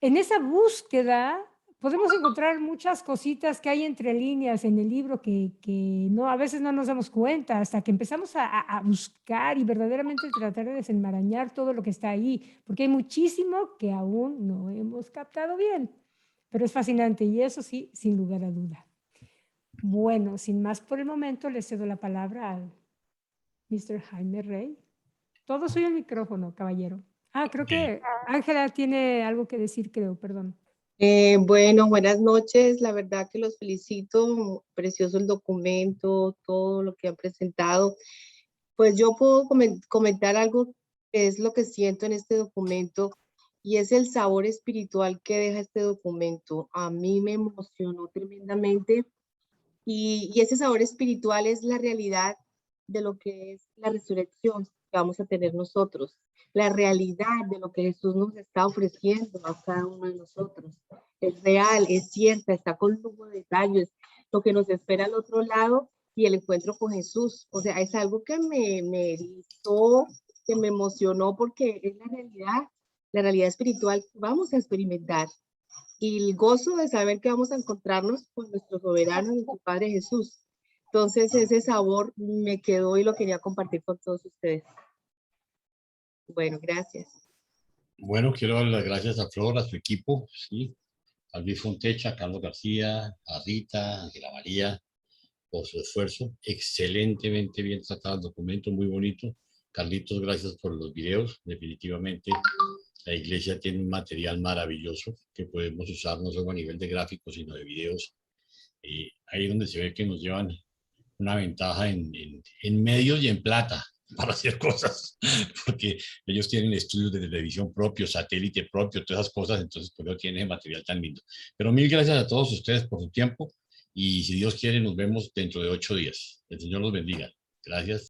en esa búsqueda podemos encontrar muchas cositas que hay entre líneas en el libro que no, a veces no nos damos cuenta hasta que empezamos a buscar y verdaderamente tratar de desenmarañar todo lo que está ahí, porque hay muchísimo que aún no hemos captado bien, pero es fascinante y eso sí, sin lugar a duda. Bueno, sin más por el momento, le cedo la palabra al Mr. Jaime Rey. Todo suyo el micrófono, caballero. Creo que Ángela tiene algo que decir, creo, perdón. Bueno, buenas noches. La verdad que los felicito. Precioso el documento, todo lo que han presentado. Pues yo puedo comentar algo que es lo que siento en este documento y es el sabor espiritual que deja este documento. A mí me emocionó tremendamente y ese sabor espiritual es la realidad de lo que es la resurrección que vamos a tener nosotros, la realidad de lo que Jesús nos está ofreciendo a cada uno de nosotros. Es real, es cierta, está con lujo de detalles, lo que nos espera al otro lado y el encuentro con Jesús. O sea, es algo que me erizó, que me emocionó porque es la realidad espiritual que vamos a experimentar. Y el gozo de saber que vamos a encontrarnos con nuestro soberano, nuestro Padre Jesús. Entonces ese sabor me quedó y lo quería compartir con todos ustedes. Bueno, gracias. Bueno, quiero dar las gracias a Flor, a su equipo, ¿sí? A Luis Fontecha, a Carlos García, a Rita, a Ángela María, por su esfuerzo. Excelentemente bien tratado el documento, muy bonito. Carlitos, gracias por los videos. Definitivamente la iglesia tiene un material maravilloso que podemos usar no solo a nivel de gráficos, sino de videos. Ahí es donde se ve que nos llevan una ventaja en medios y en plata para hacer cosas, porque ellos tienen estudios de televisión propio, satélite propio, todas esas cosas, entonces por eso tienen material tan lindo. Pero mil gracias a todos ustedes por su tiempo y si Dios quiere nos vemos dentro de 8 días. El Señor los bendiga. Gracias.